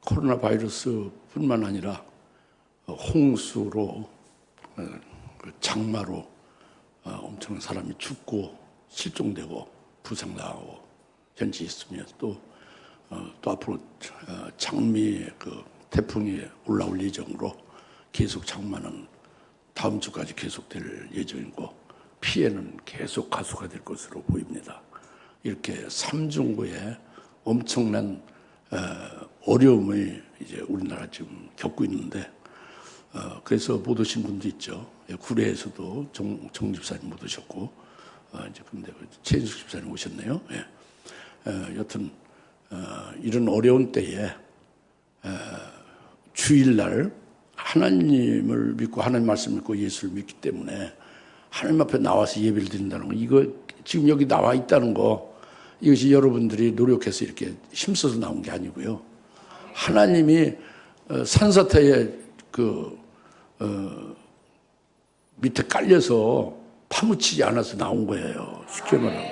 코로나 바이러스뿐만 아니라 홍수로, 장마로 엄청난 사람이 죽고 실종되고 부상당하고 현재 있으며 또 앞으로 장미의 그 태풍이 올라올 예정으로 계속 장마는 다음 주까지 계속될 예정이고 피해는 계속 가속화될 것으로 보입니다. 이렇게 삼중고에 엄청난 어려움을 이제 우리나라 지금 겪고 있는데 그래서 못 오신 분도 있죠. 구례에서도 정 집사님 못 오셨고 이제 근데 최인숙 집사님 오셨네요. 예. 여튼 이런 어려운 때에 주일날 하나님을 믿고 하나님 말씀 믿고 예수를 믿기 때문에 하나님 앞에 나와서 예배를 드린다는 거, 이거 지금 여기 나와 있다는 거, 이것이 여러분들이 노력해서 이렇게 힘써서 나온 게 아니고요. 하나님이 산사태에 밑에 깔려서 파묻히지 않아서 나온 거예요. 쉽게 말하면.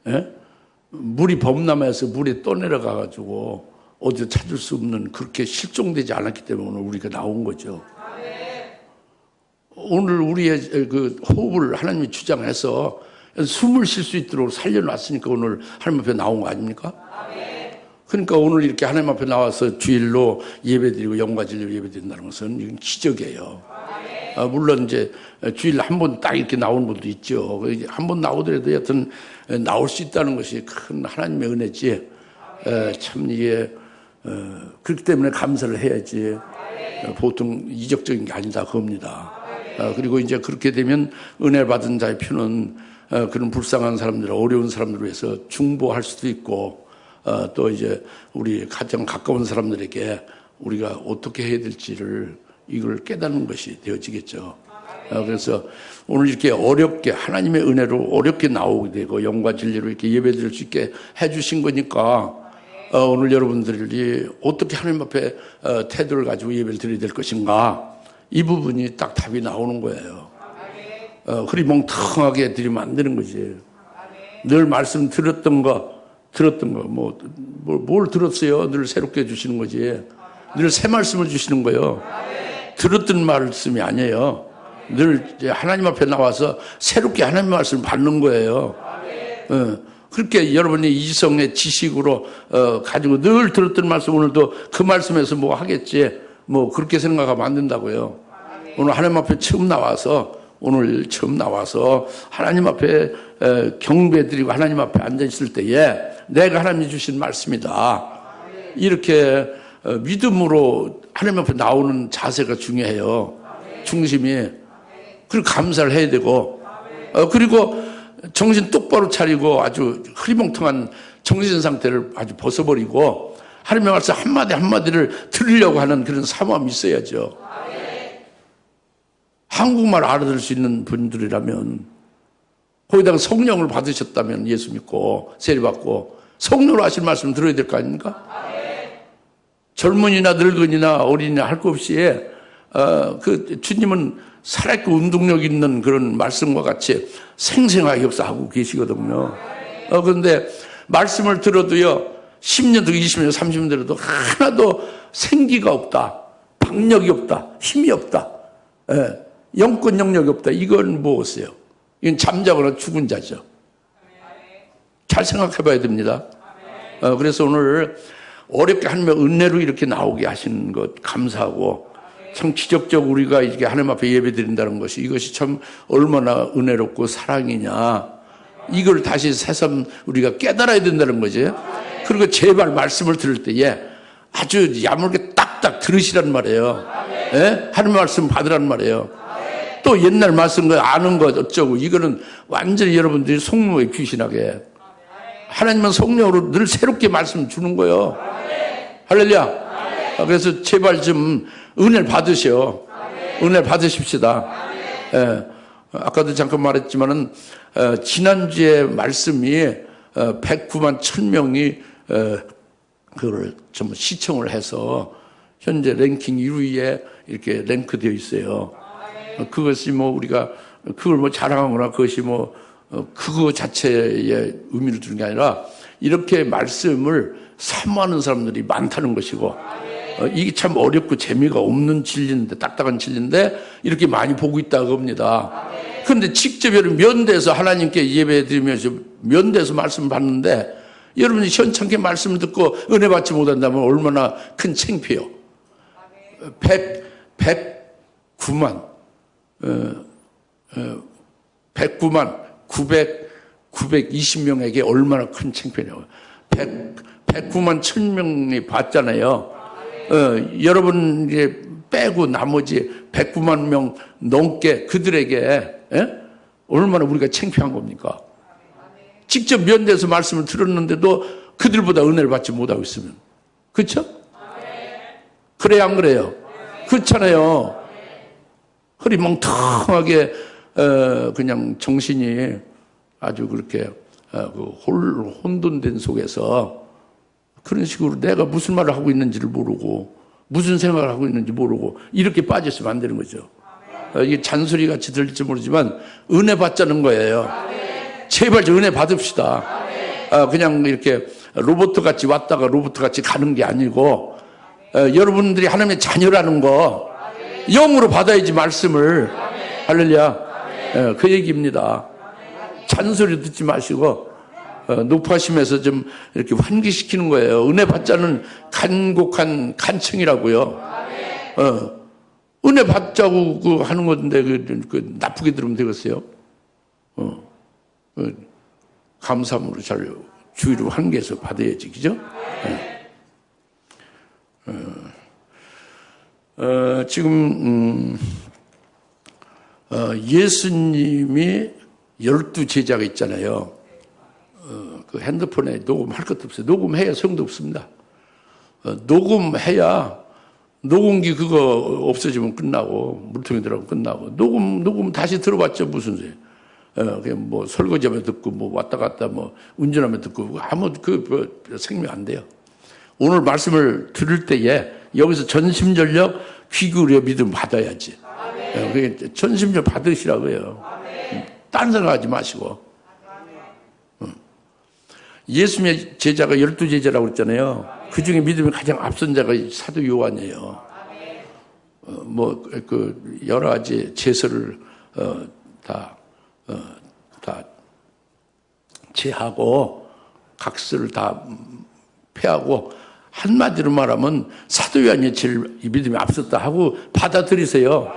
예? 물이 범람해서 물에 떠내려가가지고 어디서 찾을 수 없는, 그렇게 실종되지 않았기 때문에 오늘 우리가 나온 거죠. 오늘 우리의 그 호흡을 하나님이 주장해서 숨을 쉴 수 있도록 살려놨으니까 오늘 하나님 앞에 나온 거 아닙니까? 그러니까 오늘 이렇게 하나님 앞에 나와서 주일로 예배드리고 영과 진리로 예배드린다는 것은 이건 기적이에요. 물론 이제 주일 한 번 딱 이렇게 나오는 분도 있죠. 한 번 나오더라도 여튼 나올 수 있다는 것이 큰 하나님의 은혜지. 참 이게 그렇기 때문에 감사를 해야지. 보통 이적적인 게 아니다 그겁니다. 그리고 이제 그렇게 되면 은혜 받은 자의 표는 그런 불쌍한 사람들, 어려운 사람들을 위해서 중보할 수도 있고, 또 이제 우리 가장 가까운 사람들에게 우리가 어떻게 해야 될지를 이걸 깨닫는 것이 되어지겠죠. 그래서 오늘 이렇게 어렵게 하나님의 은혜로 어렵게 나오게 되고 영과 진리로 이렇게 예배드릴 수 있게 해주신 거니까 오늘 여러분들이 어떻게 하나님 앞에 태도를 가지고 예배를 드려야 될 것인가, 이 부분이 딱 답이 나오는 거예요. 흐리멍텅하게 드리면 안 되는 거지. 늘 말씀 들었던 거 뭘 들었어요? 늘 새롭게 해주시는 거지. 늘 새 말씀을 주시는 거예요. 들었던 말씀이 아니에요. 늘 하나님 앞에 나와서 새롭게 하나님 말씀을 받는 거예요. 그렇게 여러분이 이성의 지식으로 가지고 늘 들었던 말씀, 오늘도 그 말씀에서 뭐 하겠지, 뭐 그렇게 생각하면 안 된다고요. 오늘 하나님 앞에 처음 나와서 하나님 앞에 경배드리고 하나님 앞에 앉아있을 때에 내가 하나님이 주신 말씀이다, 이렇게 믿음으로 하나님 앞에 나오는 자세가 중요해요. 중심이. 그리고 감사를 해야 되고, 그리고 정신 똑바로 차리고 아주 흐리멍텅한 정신 상태를 아주 벗어버리고 하나님의 말씀 한마디 한마디를 들으려고 하는 그런 사모함이 있어야죠. 한국말 알아들을 수 있는 분들이라면, 거기다가 성령을 받으셨다면, 예수 믿고 세례받고 성령으로 하실 말씀 들어야 될 거 아닙니까? 젊은이나 늙은이나 어린이나 할 것 없이 그 주님은 살아있고 운동력 있는 그런 말씀과 같이 생생하게 역사하고 계시거든요. 그런데 말씀을 들어도요, 10년, 20년, 30년 들어도 하나도 생기가 없다, 박력이 없다, 힘이 없다, 영권 영역이 없다. 이건 무엇이에요? 이건 잠자거나 죽은 자죠. 잘 생각해 봐야 됩니다. 그래서 오늘 어렵게 하나님의 은혜로 이렇게 나오게 하시는 것 감사하고, 참 기적적 우리가 이렇게 하나님 앞에 예배 드린다는 것이, 이것이 참 얼마나 은혜롭고 사랑이냐, 이걸 다시 새삼 우리가 깨달아야 된다는 거지. 그리고 제발 말씀을 들을 때에 아주 야물게 딱딱 들으시란 말이에요. 하나님 말씀 받으란 말이에요. 또 옛날 말씀 거 아는 것 어쩌고, 이거는 완전히 여러분들이 속물에 귀신하게, 하나님은 성령으로 늘 새롭게 말씀 주는 거예요. 할렐루야. 그래서 제발 좀 은혜를 받으셔. 은혜를 받으십시다. 아까도 잠깐 말했지만은 지난주에 말씀이 109만 1000명이 그걸 좀 시청을 해서 현재 랭킹 1위에 이렇게 랭크되어 있어요. 그것이 뭐 우리가 그걸 뭐 자랑하거나 그것이 뭐 그거 자체의 의미를 두는 게 아니라 이렇게 말씀을 사모하는 사람들이 많다는 것이고, 이게 참 어렵고 재미가 없는 진리인데, 딱딱한 진리인데 이렇게 많이 보고 있다 그겁니다. 그런데 직접 여러분 면대에서 하나님께 예배 드리면서 면대에서 말씀을 받는데 여러분이 현창게 말씀을 듣고 은혜 받지 못한다면 얼마나 큰 창피해요. 109만 920명에게 얼마나 큰 창피해요. 109만 1000명이 봤잖아요. 여러분 빼고 나머지 109만 명 넘게 그들에게 얼마나 우리가 창피한 겁니까? 직접 면대에서 말씀을 들었는데도 그들보다 은혜를 받지 못하고 있으면, 그렇죠? 그래야 안 그래요? 그렇잖아요. 흐리멍텅하게 그냥 정신이 아주 그렇게 혼돈된 속에서 그런 식으로 내가 무슨 말을 하고 있는지를 모르고 무슨 생각을 하고 있는지 모르고 이렇게 빠졌으면 안 되는 거죠. 이게 잔소리 같이 들릴지 모르지만 은혜 받자는 거예요. 제발 좀 은혜 받읍시다. 그냥 이렇게 로봇 같이 왔다가 로봇 같이 가는 게 아니고 여러분들이 하나님의 자녀라는 거 영으로 받아야지 말씀을. 할렐루야. 그 얘기입니다. 잔소리 듣지 마시고 높아심에서 좀 이렇게 환기시키는 거예요. 은혜 받자는 간곡한 간청이라고요. 은혜 받자고 하는 건데 그 나쁘게 들으면 되겠어요? 감사함으로 잘 주의를 환기해서 받아야지, 그죠? 지금 예수님이 12제자가 있잖아요. 그 핸드폰에 녹음할 것도 없어요. 녹음해야 성도 없습니다. 녹음해야 녹음기 그거 없어지면 끝나고 물통에 들어가면 끝나고 녹음 다시 들어봤죠. 무슨 소리? 그냥 뭐 설거지하면 듣고 뭐 왔다 갔다 뭐 운전하면 듣고 아무 생명 안 돼요. 오늘 말씀을 들을 때에 여기서 전심전력 귀 기울여 믿음 받아야지. 그게 전심전력 받으시라고요. 딴 생각하지 마시고. 예수님의 제자가 12제자라고 그랬잖아요. 그 중에 믿음이 가장 앞선 자가 사도 요한이에요. 여러 가지 제설을 다 제하고 각설을 다 폐하고 한마디로 말하면 사도 요한이 제일 믿음이 앞섰다 하고 받아들이세요.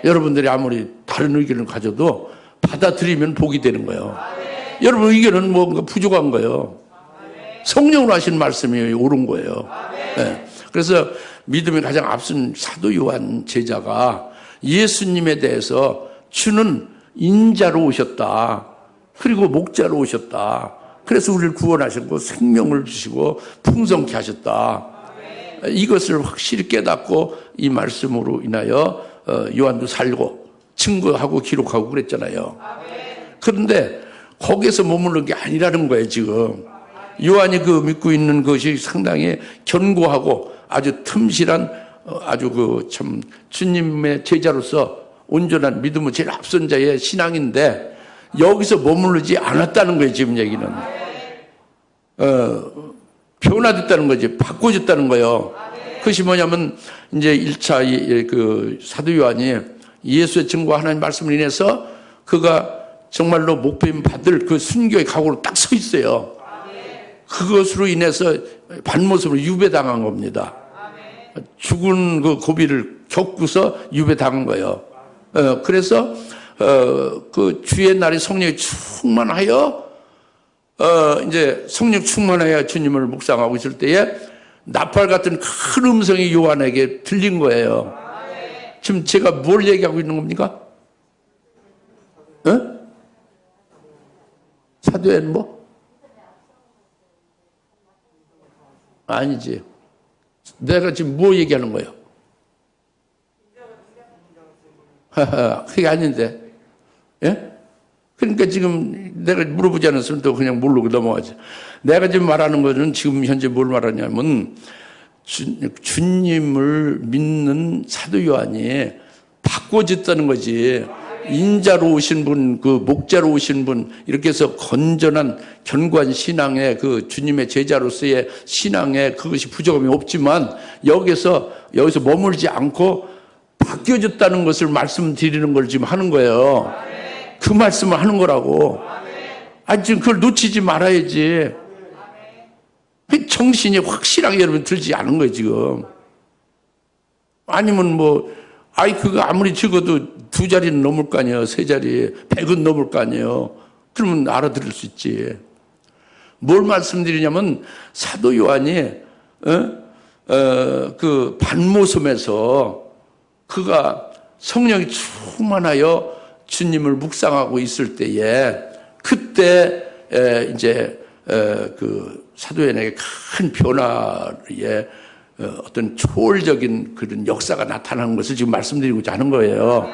여러분들이 아무리 다른 의견을 가져도 받아들이면 복이 되는 거예요. 여러분 의견은 뭔가 부족한 거예요. 성령으로 하신 말씀이 옳은 거예요. 네. 그래서 믿음이 가장 앞선 사도 요한 제자가 예수님에 대해서 주는 인자로 오셨다. 그리고 목자로 오셨다. 그래서 우리를 구원하셨고 생명을 주시고 풍성케 하셨다. 이것을 확실히 깨닫고 이 말씀으로 인하여 요한도 살고 증거하고 기록하고 그랬잖아요. 그런데 거기에서 머무르는 게 아니라는 거예요. 지금 요한이 그 믿고 있는 것이 상당히 견고하고 아주 틈실한 아주 참 주님의 제자로서 온전한 믿음은 제일 앞선 자의 신앙인데 여기서 머무르지 않았다는 거예요. 지금 얘기는 변화됐다는 거지, 바꿔졌다는 거예요. 그것이 뭐냐면 이제 1차 그 사도 요한이 예수의 증거와 하나님 말씀을 인해서 그가 정말로 목배임 받을 그 순교의 각오로 딱 서 있어요. 그것으로 인해서 반모습으로 유배당한 겁니다. 죽은 그 고비를 겪고서 유배당한 거예요. 그래서 그 주의 날에 성령이 충만하여 이제 성령 충만하여 주님을 묵상하고 있을 때에 나팔 같은 큰 음성이 요한에게 들린 거예요. 지금 제가 뭘 얘기하고 있는 겁니까? 사도행 뭐? 아니지. 내가 지금 뭐 얘기하는 거예요? 그게 아닌데. 예? 그러니까 지금 내가 물어보지 않았으면 또 그냥 모르고 넘어가지. 내가 지금 말하는 거는 지금 현재 뭘 말하냐면 주님을 믿는 사도 요한이 바꿔졌다는 거지. 인자로 오신 분, 그 목자로 오신 분, 이렇게 해서 건전한 견고한 신앙의 그 주님의 제자로서의 신앙에 그것이 부족함이 없지만 여기서 머물지 않고 바뀌어졌다는 것을 말씀드리는 걸 지금 하는 거예요. 그 말씀을 하는 거라고. 지금 그걸 놓치지 말아야지. 정신이 확실하게 여러분 들지 않은 거예요, 지금. 아니면 그거 아무리 적어도 2자리는 넘을 거 아니에요. 3자리, 100은 넘을 거 아니에요. 그러면 알아들을 수 있지. 뭘 말씀드리냐면, 사도 요한이, 그 반모섬에서 그가 성령이 충만하여 주님을 묵상하고 있을 때에, 그때, 그 사도 요한에게 큰 변화의 어떤 초월적인 그런 역사가 나타나는 것을 지금 말씀드리고자 하는 거예요.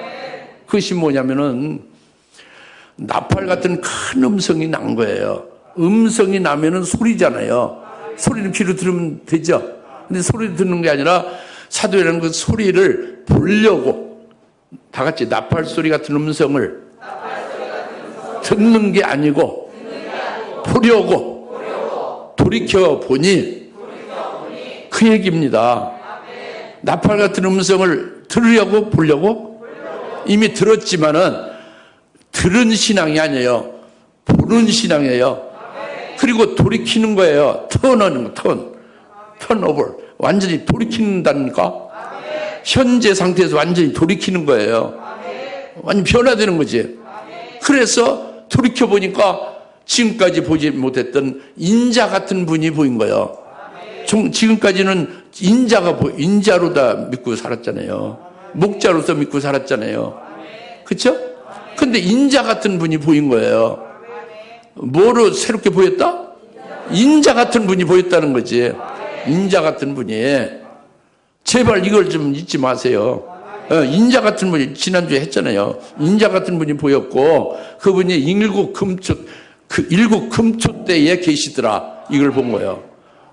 그것이 뭐냐면은 나팔 같은 큰 음성이 난 거예요. 음성이 나면은 소리잖아요. 소리는 귀로 들으면 되죠. 근데 소리 듣는 게 아니라 사도에는 그 소리를 보려고 다 같이 나팔 소리 같은 음성을 듣는 게 아니고 보려고 돌이켜 보니 그 얘기입니다. 나팔 같은 음성을 들으려고 보려고 이미 들었지만은 들은 신앙이 아니에요. 보는 신앙이에요. 그리고 돌이키는 거예요. 턴오버. 완전히 돌이킨다니까. 현재 상태에서 완전히 돌이키는 거예요. 완전 변화되는 거지. 그래서 돌이켜보니까 지금까지 보지 못했던 인자 같은 분이 보인 거예요. 지금까지는 인자로 다 믿고 살았잖아요. 목자로서 믿고 살았잖아요. 그렇죠? 근데 인자 같은 분이 보인 거예요. 뭐로 새롭게 보였다? 인자 같은 분이 보였다는 거지. 인자 같은 분이. 제발 이걸 좀 잊지 마세요. 인자 같은 분이 지난주에 했잖아요. 인자 같은 분이 보였고 그분이 일곱 금초 때에 계시더라. 이걸 본 거예요.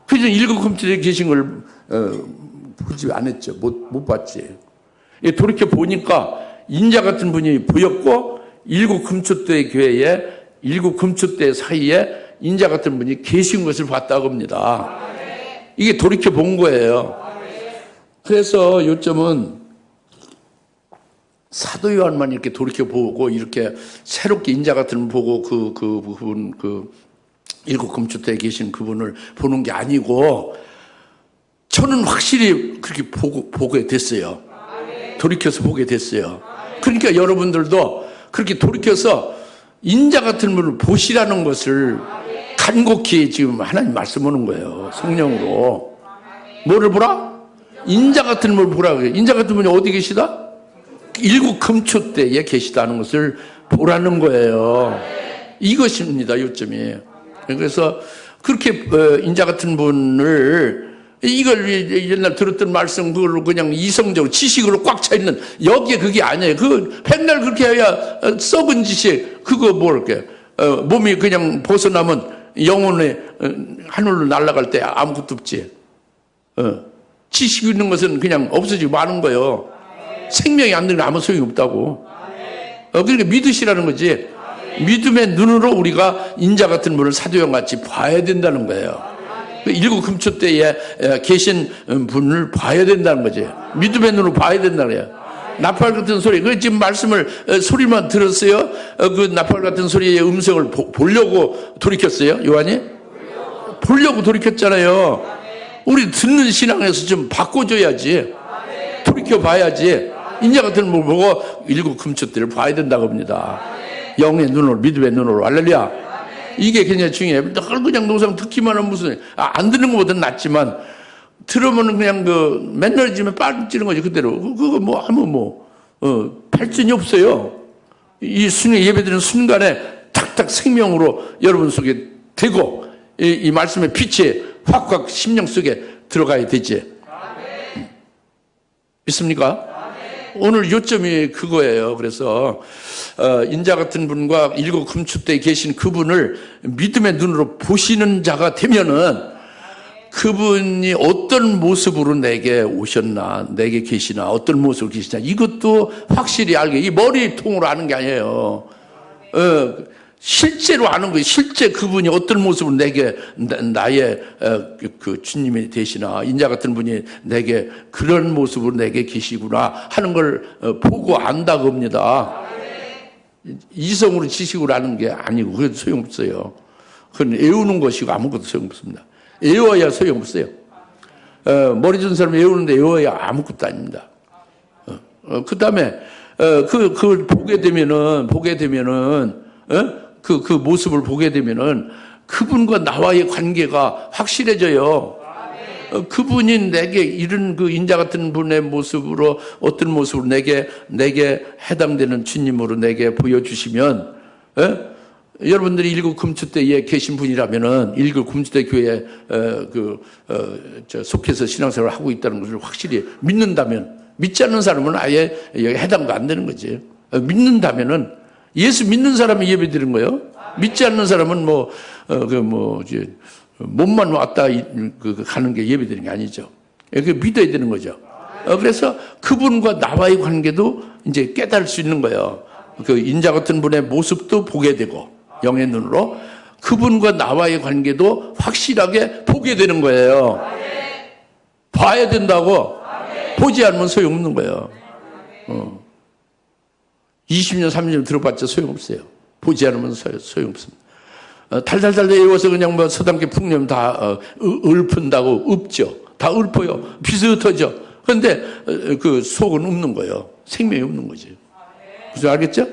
그래서 일곱 금초 때에 계신 걸 보지 않았죠. 못 봤지. 돌이켜 보니까 인자 같은 분이 보였고 일곱 금초 때 교회에 일곱 금초 때 사이에 인자 같은 분이 계신 것을 봤다고 합니다. 이게 돌이켜 본 거예요. 그래서 요점은 사도 요한만 이렇게 돌이켜 보고 이렇게 새롭게 인자 같은 분 보고 그분 일곱 금초 때에 계신 그분을 보는 게 아니고 저는 확실히 그렇게 보게 됐어요. 돌이켜서 보게 됐어요. 그러니까 여러분들도 그렇게 돌이켜서 인자 같은 분을 보시라는 것을 간곡히 지금 하나님 말씀하는 거예요. 성령으로. 뭐를 보라? 인자 같은 분을 보라고 해요. 인자 같은 분이 어디 계시다? 일곱 금초 때에 계시다는 것을 보라는 거예요. 이것입니다. 요점이. 그래서 그렇게 인자 같은 분을 이걸 옛날 들었던 말씀 그걸로 그냥 이성적으로 지식으로 꽉 차 있는 여기에 그게 아니에요. 그 맨날 그렇게 해야 썩은 지식 그거 뭐랄게 몸이 그냥 벗어나면 영혼이 하늘로 날아갈 때 아무것도 없지. 지식 있는 것은 그냥 없어지고 마는 거예요. 생명이 안 되면 아무 소용이 없다고. 그러니까 믿으시라는 거지. 믿음의 눈으로 우리가 인자 같은 분을 사도형 같이 봐야 된다는 거예요. 일곱 금초 때에 계신 분을 봐야 된다는 거지. 믿음의 눈으로 봐야 된다는 거예요. 나팔 같은 소리, 그 지금 말씀을 소리만 들었어요? 그 나팔 같은 소리의 음성을 보려고 돌이켰어요? 요한이? 보려고 돌이켰잖아요. 우리 듣는 신앙에서 좀 바꿔줘야지. 돌이켜봐야지. 인자 같은 걸 보고 일곱 금초 때를 봐야 된다고 합니다. 영의 눈으로, 믿음의 눈으로. 할렐루야. 이게 굉장히 중요해요. 그냥 노상 듣기만 하면 무슨, 안 듣는 것보다는 낫지만, 들으면 그냥 맨날 지면 빠지는 거지, 그대로. 그거 발전이 없어요. 이 예배드리는 순간에 탁탁 생명으로 여러분 속에 되고, 이 말씀의 빛이 확확 심령 속에 들어가야 되지. 믿습니까? 오늘 요점이 그거예요. 그래서 인자 같은 분과 일곱 금초 때에 계신 그분을 믿음의 눈으로 보시는 자가 되면은 그분이 어떤 모습으로 내게 오셨나, 내게 계시나, 어떤 모습으로 계시나, 이것도 확실히 알게, 이 머리통으로 아는 게 아니에요. 실제로 아는 거예요. 실제 그분이 어떤 모습으로 내게, 나의 그 주님이 되시나, 인자 같은 분이 내게 그런 모습으로 내게 계시구나 하는 걸 보고 안다 겁니다. 이성으로 지식으로 아는 게 아니고, 그래도 소용없어요. 그건 애우는 것이고 아무것도 소용없습니다. 애워야 소용없어요. 머리 준 사람 애우는데 애워야 아무것도 아닙니다. 그 다음에, 그걸 보게 되면은, 그 모습을 보게 되면은 그분과 나와의 관계가 확실해져요. 그분이 내게 이런 그 인자 같은 분의 모습으로 어떤 모습으로 내게 해당되는 주님으로 내게 보여주시면, 여러분들이 일곱 금추대에 계신 분이라면은 일곱 금추대 교회에 속해서 신앙생활을 하고 있다는 것을 확실히 믿는다면, 믿지 않는 사람은 아예 해당도 안 되는 거지. 믿는다면은 예수 믿는 사람이 예배드리는 거예요. 믿지 않는 사람은 이제 몸만 왔다 가는 게 예배드리는 게 아니죠. 그 믿어야 되는 거죠. 그래서 그분과 나와의 관계도 이제 깨달을 수 있는 거예요. 그 인자 같은 분의 모습도 보게 되고 영의 눈으로 그분과 나와의 관계도 확실하게 보게 되는 거예요. 봐야 된다고. 보지 않으면 소용없는 거예요. 20년, 30년 들어봤자 소용없어요. 보지 않으면 소용없습니다. 달달달 외워서 그냥 서당계 풍년 다 읊은다고 읊죠. 다 읊어요. 비슷하죠. 그런데 그 속은 없는 거예요. 생명이 없는 거지. 그래서 알겠죠?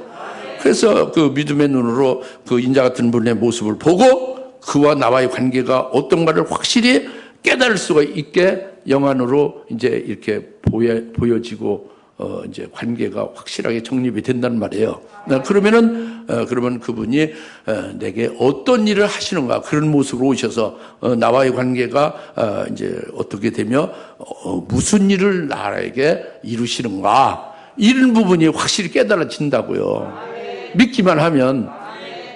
그래서 그 믿음의 눈으로 그 인자 같은 분의 모습을 보고 그와 나와의 관계가 어떤가를 확실히 깨달을 수가 있게 영안으로 이제 이렇게 보여지고 이제 관계가 확실하게 정립이 된다는 말이에요. 그러면 그분이 내게 어떤 일을 하시는가 그런 모습으로 오셔서 나와의 관계가 이제 어떻게 되며 무슨 일을 나에게 이루시는가 이런 부분이 확실히 깨달아진다고요. 믿기만 하면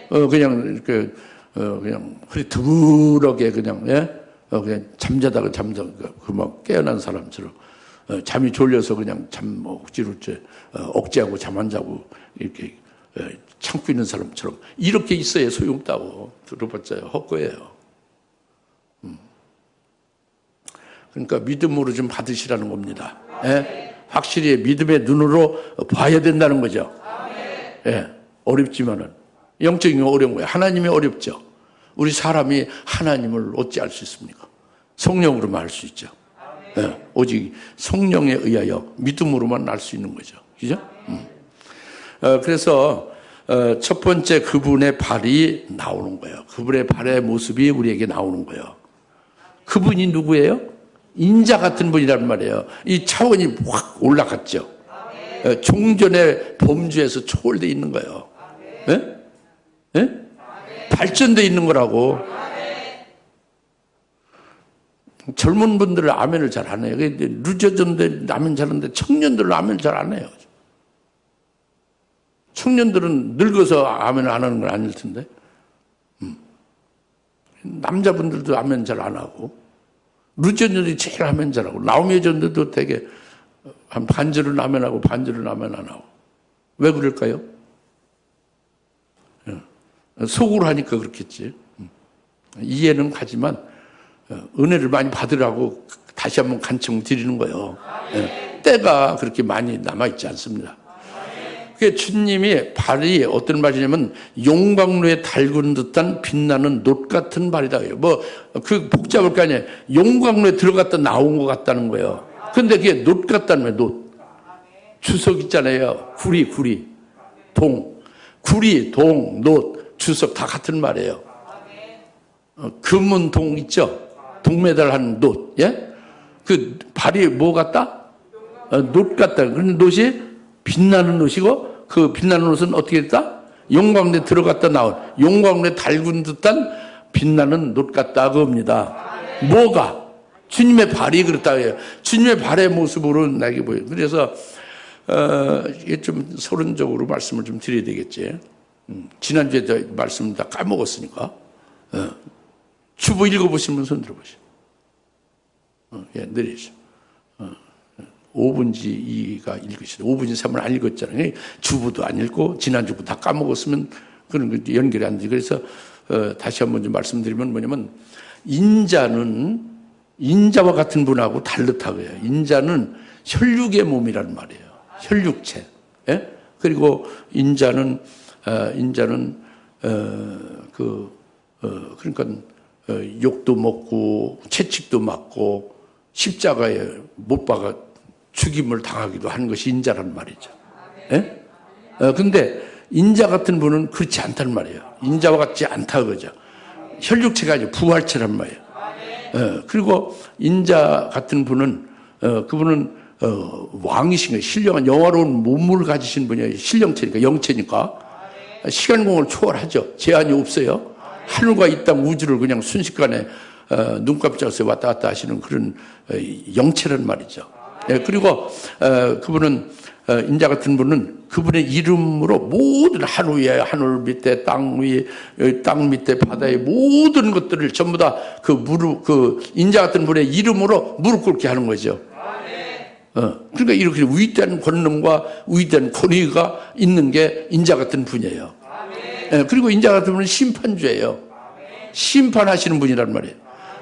그냥 이렇게 그냥 허리 드물하게 그냥 그냥 잠자다가 그막 깨어난 사람처럼. 잠이 졸려서 그냥 억지로 억제하고 잠 안 자고 이렇게 참고 있는 사람처럼 이렇게 있어야 소용없다고 들어봤자 헛거예요. 그러니까 믿음으로 좀 받으시라는 겁니다. 확실히 믿음의 눈으로 봐야 된다는 거죠. 어렵지만은 영적인 게 어려운 거예요. 하나님이 어렵죠. 우리 사람이 하나님을 어찌 알 수 있습니까? 성령으로만 알 수 있죠. 오직 성령에 의하여 믿음으로만 알 수 있는 거죠. 그죠? 그래서 첫 번째 그분의 발이 나오는 거예요. 그분의 발의 모습이 우리에게 나오는 거예요. 그분이 누구예요? 인자 같은 분이란 말이에요. 이 차원이 확 올라갔죠. 종전의 범주에서 초월되어 있는 거예요. 발전되어 있는 거라고. 젊은 분들은 아멘을 잘 안 해요. 늦어졌는데 아멘 잘하는데 청년들은 아멘을 잘 안 해요. 청년들은 늙어서 아멘을 안 하는 건 아닐 텐데. 남자분들도 아멘 잘 안 하고 늦어졌는데 제일 아멘 잘하고 나오미 여자들도 되게 한 반절은 아멘하고 반절은 아멘 안 하고. 왜 그럴까요? 속으로 하니까 그렇겠지. 이해는 가지만 은혜를 많이 받으라고 다시 한번 간청 드리는 거예요. 때가 그렇게 많이 남아있지 않습니다. 그게 주님이 발이 어떤 발이냐면 용광로에 달군 듯한 빛나는 놋 같은 발이다. 그 복잡할 거 아니에요. 용광로에 들어갔다 나온 것 같다는 거예요. 근데 그게 놋 같다는 거예요. 놋. 주석 있잖아요. 구리, 동. 구리, 동, 놋, 주석 다 같은 말이에요. 금은 동 있죠? 동메달한 놋, 그 발이 뭐 같다? 놋 같다. 그런 놋이 빛나는 놋이고, 그 빛나는 놋은 어떻게 됐다? 용광로에 들어갔다 나온, 용광로에 달군 듯한 빛나는 놋 같다. 그겁니다. 뭐가? 주님의 발이 그렇다 해요. 주님의 발의 모습으로 나에게 보여요. 그래서, 이게 좀 서론적으로 말씀을 좀 드려야 되겠지. 지난주에 말씀 다 까먹었으니까. 주보 읽어보시면 손 들어보시죠. 예, 느리죠. 5분지 2가 읽으시죠. 5분지 3을 안 읽었잖아요. 주부도 안 읽고 지난주부 다 까먹었으면 그런 거 연결이 안 되죠. 그래서 다시 한번 좀 말씀드리면 뭐냐면 인자는 인자와 같은 분하고 다르다고요. 인자는 혈육의 몸이란 말이에요. 혈육체. 예? 그리고 인자는 그러니까 욕도 먹고 채찍도 맞고 십자가에 못 박아 죽임을 당하기도 하는 것이 인자란 말이죠. 예? 근데 인자 같은 분은 그렇지 않단 말이에요. 인자와 같지 않다 그죠. 혈육체가 아니고 부활체란 말이에요. 그리고 인자 같은 분은 그분은 왕이신 거예요. 신령한 영화로운 몸을 가지신 분이에요. 신령체니까 영체니까 시간 공을 초월하죠. 제한이 없어요. 하늘과 이 땅 우주를 그냥 순식간에 눈 깜짝해서 왔다 갔다 하시는 그런 영체란 말이죠. 그리고 그분은 인자 같은 분은 그분의 이름으로 모든 하늘 위에 하늘 밑에 땅 위에 땅 밑에 바다의 모든 것들을 전부 다 그 인자 같은 분의 이름으로 무릎 꿇게 하는 거죠. 그러니까 이렇게 위대한 권능과 위대한 권위가 있는 게 인자 같은 분이에요. 그리고 인자 같은 분은 심판주예요. 심판하시는 분이란 말이에요.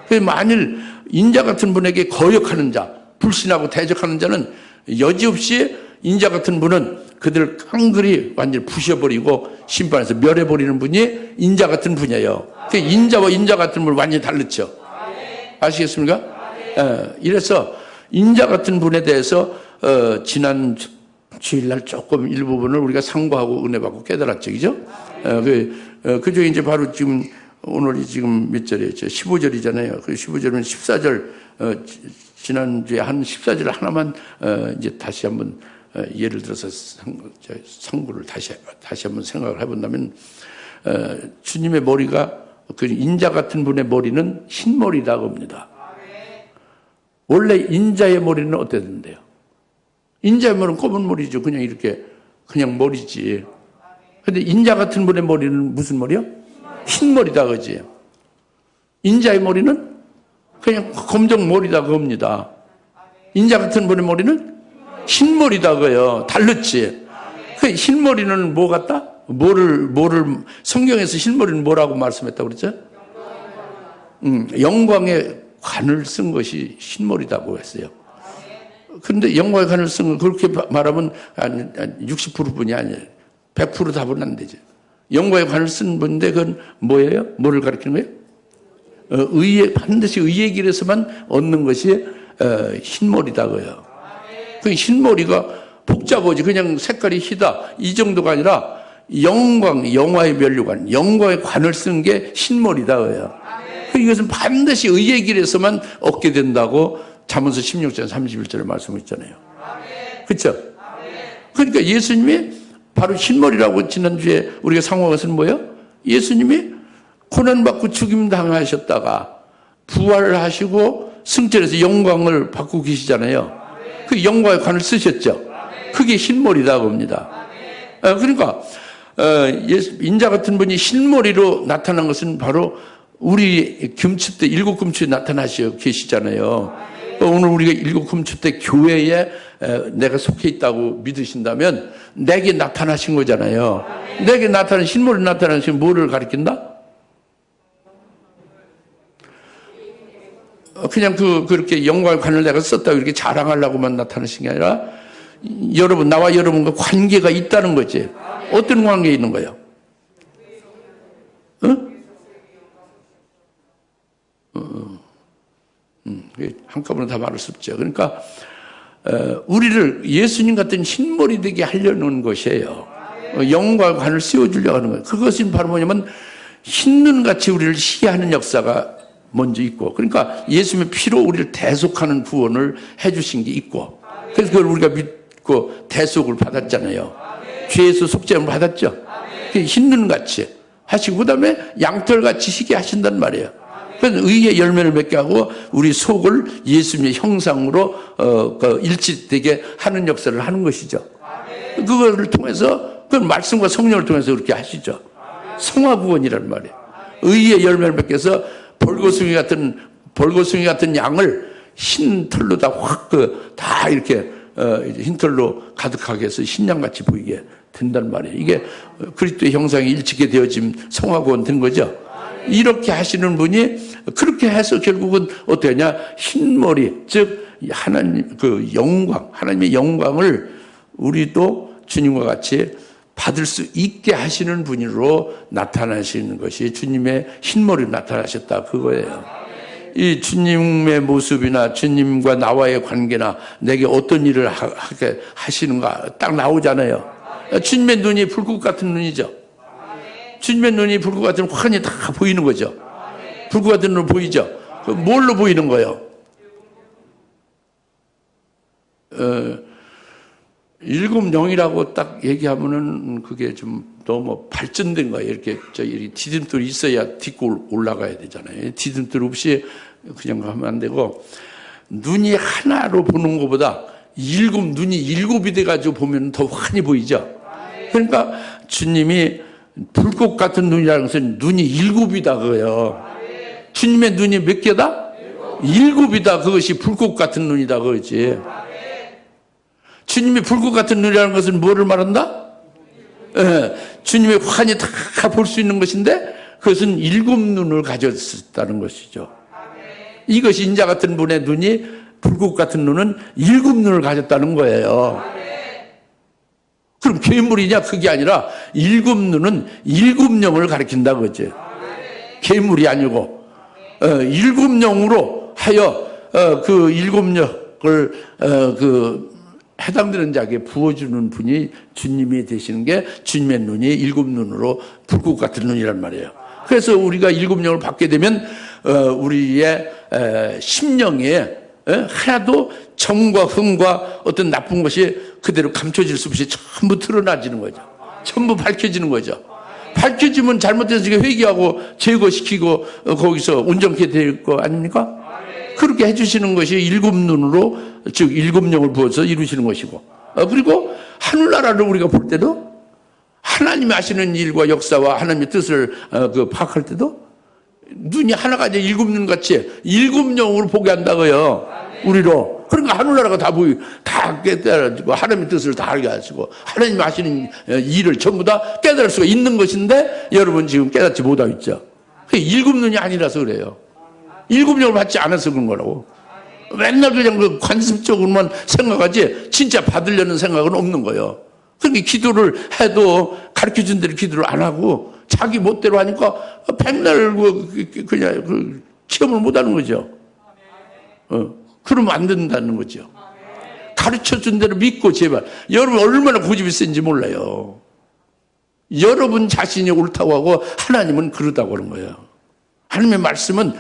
그래서 만일 인자 같은 분에게 거역하는 자, 불신하고 대적하는 자는 여지없이 인자 같은 분은 그들을 깡그리 완전히 부셔버리고 심판해서 멸해버리는 분이 인자 같은 분이에요. 그 인자와 인자 같은 분은 완전히 다르죠. 아시겠습니까? 이래서 인자 같은 분에 대해서 지난 주일날 조금 일부분을 우리가 상고하고 은혜 받고 깨달았죠. 그죠? 그중에 이제 바로 지금 오늘이 지금 몇 절이었죠? 15절이잖아요. 그 15절은 14절, 지난주에 한 14절 하나만 이제 다시 한번 예를 들어서 상고를 다시 한번 생각을 해본다면, 주님의 머리가 그 인자 같은 분의 머리는 흰머리라고 합니다. 원래 인자의 머리는 어땠는데요? 인자의 머리는 검은 머리죠. 그냥 이렇게, 그냥 머리지. 근데 인자 같은 분의 머리는 무슨 머리요? 흰머리다, 그지? 인자의 머리는 그냥 검정 머리다, 그겁니다. 인자 같은 분의 머리는 흰머리다, 그요. 달랐지? 그 흰머리는 뭐 같다? 성경에서 흰머리는 뭐라고 말씀했다고 그랬죠? 영광의 관을 쓴 것이 흰머리다고 했어요. 그런데 영광의 관을 쓴 건 그렇게 말하면 60%뿐이 아니에요. 100% 답은 안 되죠. 영광의 관을 쓴 분인데 그건 뭐예요? 뭐를 가리키는 거예요? 반드시 의의 길에서만 얻는 것이 흰머리다고요. 그 흰머리가 복잡하지. 그냥 색깔이 희다. 이 정도가 아니라 영화의 면류관, 영광의 관을 쓴 게 흰머리다고요. 이것은 반드시 의의 길에서만 얻게 된다고 잠언서 16장 31절에 말씀했잖아요. 그렇죠? 그러니까 예수님이 바로 흰머리라고 지난주에 우리가 상고한 것은 뭐예요? 예수님이 고난받고 죽임 당하셨다가 부활을 하시고 승천해서 영광을 받고 계시잖아요. 그 영광의 관을 쓰셨죠. 그게 흰머리다 봅니다. 그러니까 인자 같은 분이 흰머리로 나타난 것은 바로 우리 금추 때 일곱 금추에 나타나시어 계시잖아요. 오늘 우리가 일곱 금추 때 교회에 내가 속해 있다고 믿으신다면 내게 나타나신 거잖아요. 내게 나타난 흰머리 나타나신 뭐를 가리킨다? 그냥 그렇게 영광의 관을 내가 썼다고 이렇게 자랑하려고만 나타나신 게 아니라 여러분, 나와 여러분과 관계가 있다는 거지. 어떤 관계에 있는 거예요? 한꺼번에 다 말할 수 없죠. 그러니까 우리를 예수님 같은 흰머리 되게 하려는 것이에요. 영광의 관을 씌워주려고 하는 거예요. 그것은 바로 뭐냐면 흰눈같이 우리를 희게 하는 역사가 먼저 있고, 그러니까 예수님의 피로 우리를 대속하는 구원을 해주신 게 있고, 그래서 그걸 우리가 믿고 대속을 받았잖아요. 죄에서 속죄함을 받았죠. 흰눈같이 하시고 그다음에 양털같이 희게 하신단 말이에요. 그래서 의의 열매를 맺게 하고 우리 속을 예수님의 형상으로 일치되게 하는 역사를 하는 것이죠. 그거를 통해서 그 말씀과 성령을 통해서 그렇게 하시죠. 성화구원이란 말이에요. 의의 열매를 맺게 해서 벌거숭이 같은 양을 흰 털로 다 확 다 이렇게 이제 흰 털로 가득하게 해서 신양같이 보이게 된단 말이에요. 이게 그리스도의 형상이 일치게 되어진 성화구원 된 거죠. 이렇게 하시는 분이 그렇게 해서 결국은 어떻게 하냐? 흰머리, 즉 하나님 그 영광, 하나님의 영광을 우리도 주님과 같이 받을 수 있게 하시는 분으로 나타나시는 것이 주님의 흰머리로 나타나셨다 그거예요. 이 주님의 모습이나 주님과 나와의 관계나 내게 어떤 일을 하게 하시는가 딱 나오잖아요. 주님의 눈이 불꽃 같은 눈이죠. 주님의 눈이 불꽃 같은 환히 다 보이는 거죠. 불꽃 같은 눈 보이죠. 뭘로 보이는 거예요? 일곱 영이라고 딱 얘기하면은 그게 좀 너무 발전된 거예요. 이렇게 디딤돌이 있어야 딛고 올라가야 되잖아요. 디딤돌 없이 그냥 가면 안 되고, 눈이 하나로 보는 것보다 눈이 일곱이 돼가지고 보면 더 환히 보이죠. 그러니까 주님이 불꽃 같은 눈이라는 것은 눈이 일곱이다 그거예요. 주님의 눈이 몇 개다? 일곱이다. 그것이 불꽃 같은 눈이다 그거지. 주님이 불꽃 같은 눈이라는 것은 뭐를 말한다? 주님의 환히 다 볼 수 있는 것인데 그것은 일곱 눈을 가졌다는 것이죠. 이것이 인자 같은 분의 눈이 불꽃 같은 눈은 일곱 눈을 가졌다는 거예요. 그럼 괴물이냐? 그게 아니라 일곱 눈은 일곱 영을 가리킨다 그거지. 괴물이 아니고 일곱 영으로 하여 그 일곱 영을 해당되는 자에게 부어주는 분이 주님이 되시는 게 주님의 눈이 일곱 눈으로 불꽃 같은 눈이란 말이에요. 그래서 우리가 일곱 영을 받게 되면 우리의 심령에 하나도 정과 흥과 어떤 나쁜 것이 그대로 감춰질 수 없이 전부 드러나지는 거죠. 전부 밝혀지는 거죠. 밝혀지면 잘못된 것을 회개하고 제거시키고 거기서 온전케 될 거 아닙니까? 그렇게 해주시는 것이 일곱 눈으로, 즉 일곱 영을 부어서 이루시는 것이고, 그리고 하늘나라를 우리가 볼 때도 하나님이 하시는 일과 역사와 하나님의 뜻을 파악할 때도 눈이 하나가 아니라 일곱 눈 같이 일곱 영으로 보게 한다고요. 우리로. 그러니까 하늘나라가 다 깨달아지고 하나님의 뜻을 다 알게 하시고 하나님이 하시는 일을 전부 다 깨달을 수가 있는 것인데 여러분 지금 깨닫지 못하고 있죠. 그게 일곱 눈이 아니라서 그래요. 일곱 영을 받지 않아서 그런 거라고. 맨날 그냥 그 관습적으로만 생각하지 진짜 받으려는 생각은 없는 거예요. 그러니까 기도를 해도 가르쳐준 대로 기도를 안 하고 자기 멋대로 하니까 백날 그냥 체험을 못 하는 거죠. 그러면 안 된다는 거죠. 가르쳐준 대로 믿고 제발. 여러분 얼마나 고집이 센지 몰라요. 여러분 자신이 옳다고 하고 하나님은 그러다고 그런 거예요. 하나님의 말씀은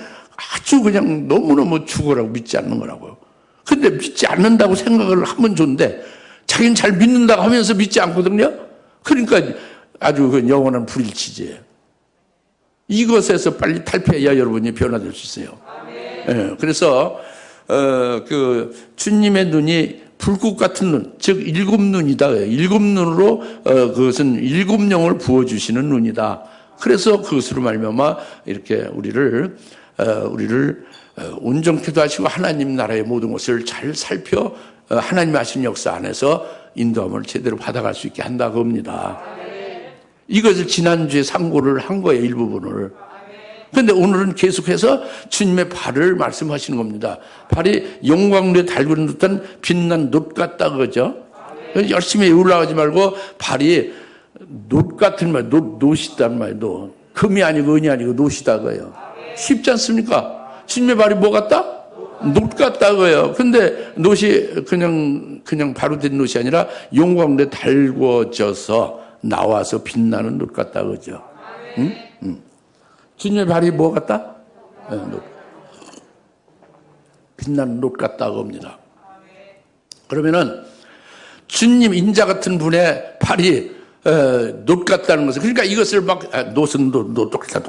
아주 그냥 너무너무 죽어라고 믿지 않는 거라고요. 근데 믿지 않는다고 생각을 하면 좋은데 자기는 잘 믿는다고 하면서 믿지 않거든요. 그러니까 아주 그 영원한 불일치제. 이것에서 빨리 탈피해야 여러분이 변화될 수 있어요. 예, 그래서 그 주님의 눈이 불꽃 같은 눈, 즉 일곱 눈이다. 일곱 눈으로 그것은 일곱 영을 부어주시는 눈이다. 그래서 그것으로 말미암아 이렇게 우리를 온전케도 하시고 하나님 나라의 모든 것을 잘 살펴 하나님이 하시는 역사 안에서 인도함을 제대로 받아갈 수 있게 한다 그겁니다. 이것을 지난주에 상고를 한 거예요. 일부분을. 그런데 오늘은 계속해서 주님의 발을 말씀하시는 겁니다. 발이 영광으로 달구는 듯한 빛난 놋 같다 그러죠. 열심히 올라가지 말고 발이 놋 같은 말, 놋이단 말이에요. 금이 아니고 은이 아니고 놋이다 그래요. 쉽지 않습니까? 주님의 발이 뭐 같다? 놋 같다 그래요. 근데 놋이 그냥 바로 된 놋이 아니라 영광으로 달궈져서 나와서 빛나는 놋 같다 그러죠. 응? 주님의 발이 뭐 같다? 놋. 빛나는 놋 같다 그럽니다. 그러면은 주님 인자 같은 분의 발이 놋 같다는 것은, 그러니까 이것을 막 놋은 똑같다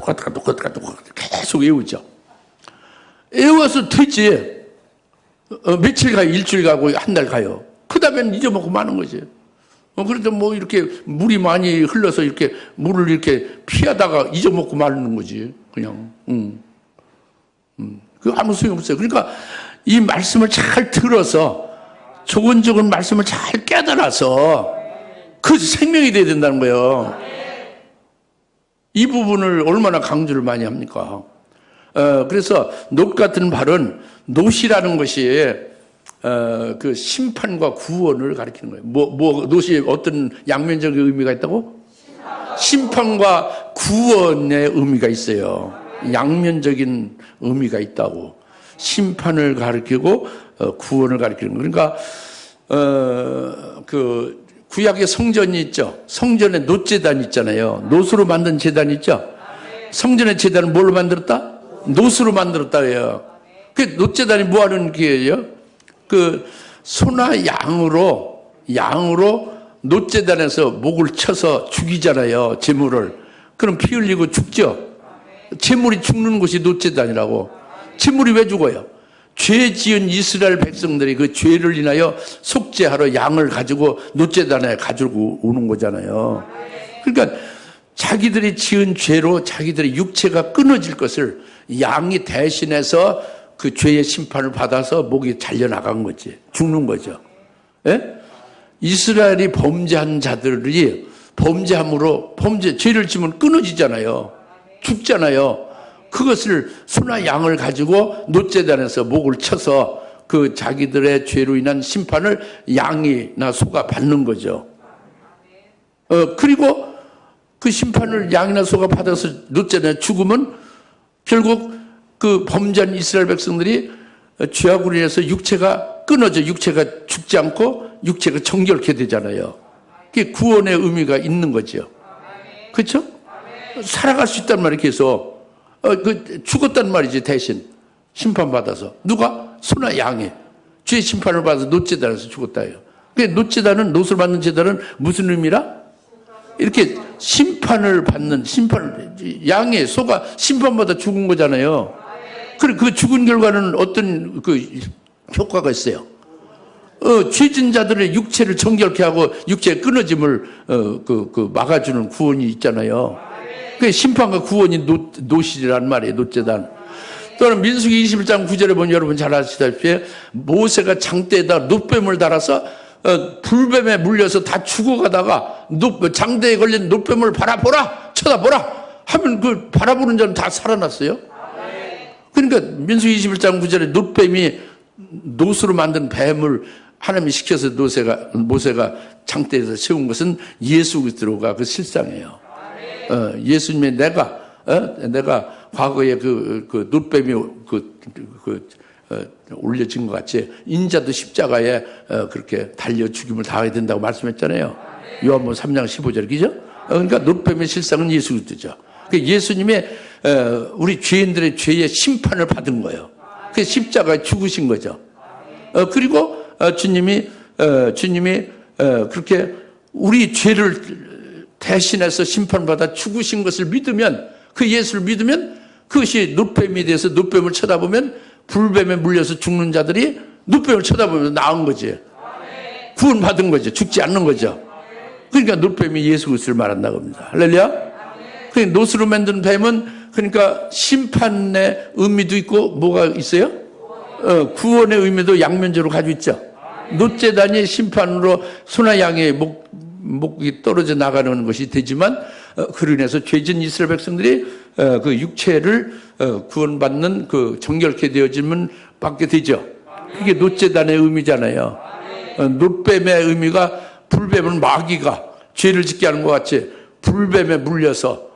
계속 외우죠. 외워서 되지. 며칠 가요, 일주일 가고 한 달 가요. 그 다음에는 잊어먹고 마는 거지. 그런데 뭐 이렇게 물이 많이 흘러서 이렇게 물을 이렇게 피하다가 잊어먹고 마는 거지. 그냥. 그 아무 소용 없어요. 그러니까 이 말씀을 잘 들어서 조근조근 말씀을 잘 깨달아서 그 생명이 돼야 된다는 거예요. 이 부분을 얼마나 강조를 많이 합니까? 그래서 놋 같은 발은 놋이라는 것이 그 심판과 구원을 가리키는 거예요. 놋이 어떤 양면적인 의미가 있다고? 심판과 구원의 의미가 있어요. 양면적인 의미가 있다고. 심판을 가리키고 구원을 가리키는 거. 그러니까 그 구약의 성전이 있죠. 성전에 놋제단이 있잖아요. 놋으로 만든 제단이 있죠. 성전의 제단은 뭘로 만들었다? 놋으로 만들었다예요. 그 놋제단이 뭐 하는 게예요? 그 소나 양으로 놋제단에서 목을 쳐서 죽이잖아요. 제물을. 그럼 피 흘리고 죽죠. 제물이 죽는 곳이 놋제단이라고. 제물이 왜 죽어요? 죄 지은 이스라엘 백성들이 그 죄를 인하여 속죄하러 양을 가지고 놋제단에 가지고 오는 거잖아요. 그러니까 자기들이 지은 죄로 자기들의 육체가 끊어질 것을 양이 대신해서 그 죄의 심판을 받아서 목이 잘려나간 거지. 죽는 거죠. 예? 이스라엘이 범죄한 자들이 범죄함으로 죄를 지면 끊어지잖아요. 죽잖아요. 그것을 소나 양을 가지고 놋제단에서 목을 쳐서 그 자기들의 죄로 인한 심판을 양이나 소가 받는 거죠. 그리고 그 심판을 양이나 소가 받아서 놋제단에 죽으면 결국 그 범죄한 이스라엘 백성들이 죄악으로 인해서 육체가 끊어져 육체가 죽지 않고 육체가 정결케 되잖아요. 그게 구원의 의미가 있는 거죠. 그렇죠? 살아갈 수 있단 말이에요. 계속 죽었단 말이지. 대신 심판받아서 누가? 소나 양이 죄의 심판을 받아서 놋제단에서 죽었다예요. 놋제단은 놋을 받는 제단은 무슨 의미라? 이렇게 심판을 받는 양의 소가 심판받아 죽은 거잖아요. 그래 그 죽은 결과는 어떤 그 효과가 있어요? 죄진 자들의 육체를 정결케 하고 육체의 끊어짐을 막아주는 구원이 있잖아요. 그 심판과 구원이 놋이란 말이에요. 놋제단. 또는 민수기 21장 9절에 보면 여러분 잘 아시다시피 모세가 장대에다 놋뱀을 달아서 불뱀에 물려서 다 죽어가다가 장대에 걸린 놋뱀을 바라보라 쳐다보라 하면 그 바라보는 자는 다 살아났어요. 그러니까 민수기 21장 9절에 놋뱀이 놋으로 만든 뱀을 하나님이 시켜서 모세가 장대에서 세운 것은 예수 그리스도가 그 실상이에요. 예수님의 내가 과거에 그 놋뱀이 올려진 것 같이 인자도 십자가에 그렇게 달려 죽임을 당해야 된다고 말씀했잖아요. 요한복음 3장 15절, 그죠? 그러니까 놋뱀의 실상은 예수 그리스도죠. 예수님의 우리 죄인들의 죄의 심판을 받은 거예요. 그 십자가에 죽으신 거죠. 그리고 주님이 그렇게 우리 죄를 대신해서 심판받아 죽으신 것을 믿으면, 그 예수를 믿으면 그것이 놋뱀에 대해서 놋뱀을 쳐다보면 불뱀에 물려서 죽는 자들이 놋뱀을 쳐다보면서 나은 거지. 구원받은 거죠. 죽지 않는 거죠. 그러니까 놋뱀이 예수 그리스도를 말한다고 합니다. 할렐루야. 그러니까 놋으로 만든 뱀은 그러니까 심판의 의미도 있고 뭐가 있어요? 구원의 의미도 양면적으로 가지고 있죠. 놋제단이 심판으로 소나 양의 목이 떨어져 나가는 것이 되지만 그로 인해서 죄진 이스라엘 백성들이 그 육체를 구원받는 그 정결케 되어지면 받게 되죠. 그게 놋제단의 의미잖아요. 놋뱀의 의미가 불뱀은 마귀가 죄를 짓게 하는 것 같이 불뱀에 물려서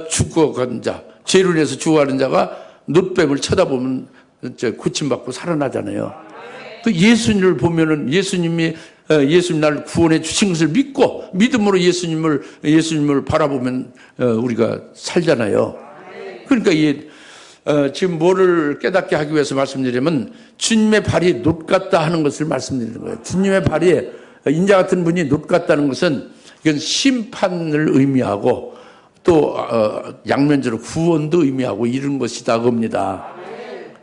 죽어간 자, 죄로 인해서 죽어가는 자가 놋뱀을 쳐다보면 고침받고 살아나잖아요. 그 예수님을 보면은 예수님 나를 구원해 주신 것을 믿고 믿음으로 예수님을 바라보면 우리가 살잖아요. 그러니까 지금 뭐를 깨닫게 하기 위해서 말씀드리면 주님의 발이 놋 같다 하는 것을 말씀드리는 거예요. 주님의 발이 인자 같은 분이 놋 같다는 것은 이건 심판을 의미하고 또 양면적으로 구원도 의미하고 이런 것이다 겁니다.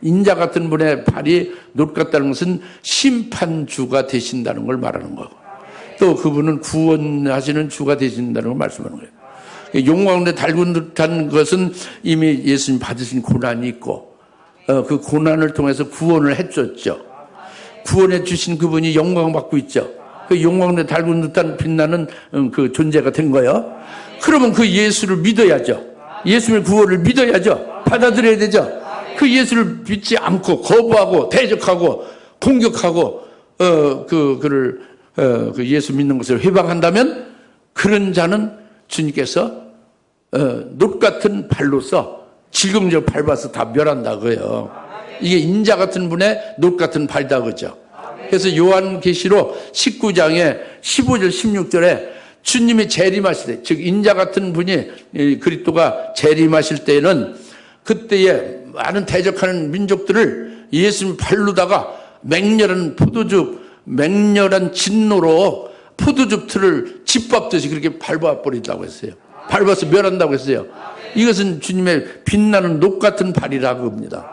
인자 같은 분의 발이 놋 같다는 것은 심판주가 되신다는 걸 말하는 거고, 또 그분은 구원하시는 주가 되신다는 걸 말씀하는 거예요. 용광로에 달군 듯한 것은 이미 예수님 받으신 고난이 있고 그 고난을 통해서 구원을 해줬죠. 구원해 주신 그분이 영광 받고 있죠. 그 영광에 달고 듯한 빛나는 그 존재가 된 거예요. 그러면 그 예수를 믿어야죠. 예수의 구원을 믿어야죠. 받아들여야 되죠. 그 예수를 믿지 않고 거부하고 대적하고 공격하고 그 예수 믿는 것을 회방한다면 그런 자는 주님께서 놋 같은 발로서 질금적으로 밟아서 다 멸한다고요. 이게 인자 같은 분의 놋 같은 발이다 그죠. 그래서 요한계시록 19장에 15절 16절에 주님이 재림하실 때, 즉 인자 같은 분이 그리스도가 재림하실 때에는 그때에 많은 대적하는 민족들을 예수님 발로다가 맹렬한 진노로 포도즙 틀을 짓밟듯이 그렇게 밟아버린다고 했어요. 밟아서 멸한다고 했어요. 이것은 주님의 빛나는 녹 같은 발이라고 합니다.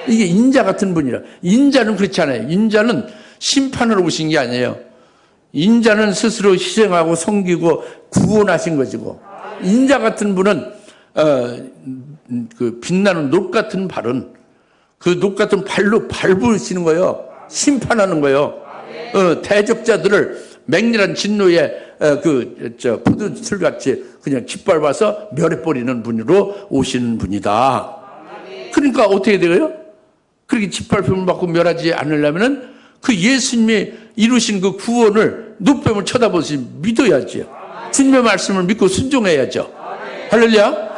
이게 인자 같은 분이라. 인자는 그렇지 않아요. 인자는 심판으로 오신 게 아니에요. 인자는 스스로 희생하고 섬기고 구원하신 것이고, 인자 같은 분은 그 빛나는 녹 같은 발은 그 녹 같은 발로 밟으시는 거예요. 심판하는 거예요. 대적자들을 맹렬한 진노에 포도틀 같이 그냥 짓밟아서 멸해버리는 분으로 오시는 분이다. 그러니까 어떻게 돼요? 그렇게 짓밟힘을 받고 멸하지 않으려면은 그 예수님이 이루신 그 구원을 눈뱀을 쳐다보시 믿어야죠. 주님의 말씀을 믿고 순종해야죠. 할렐루야.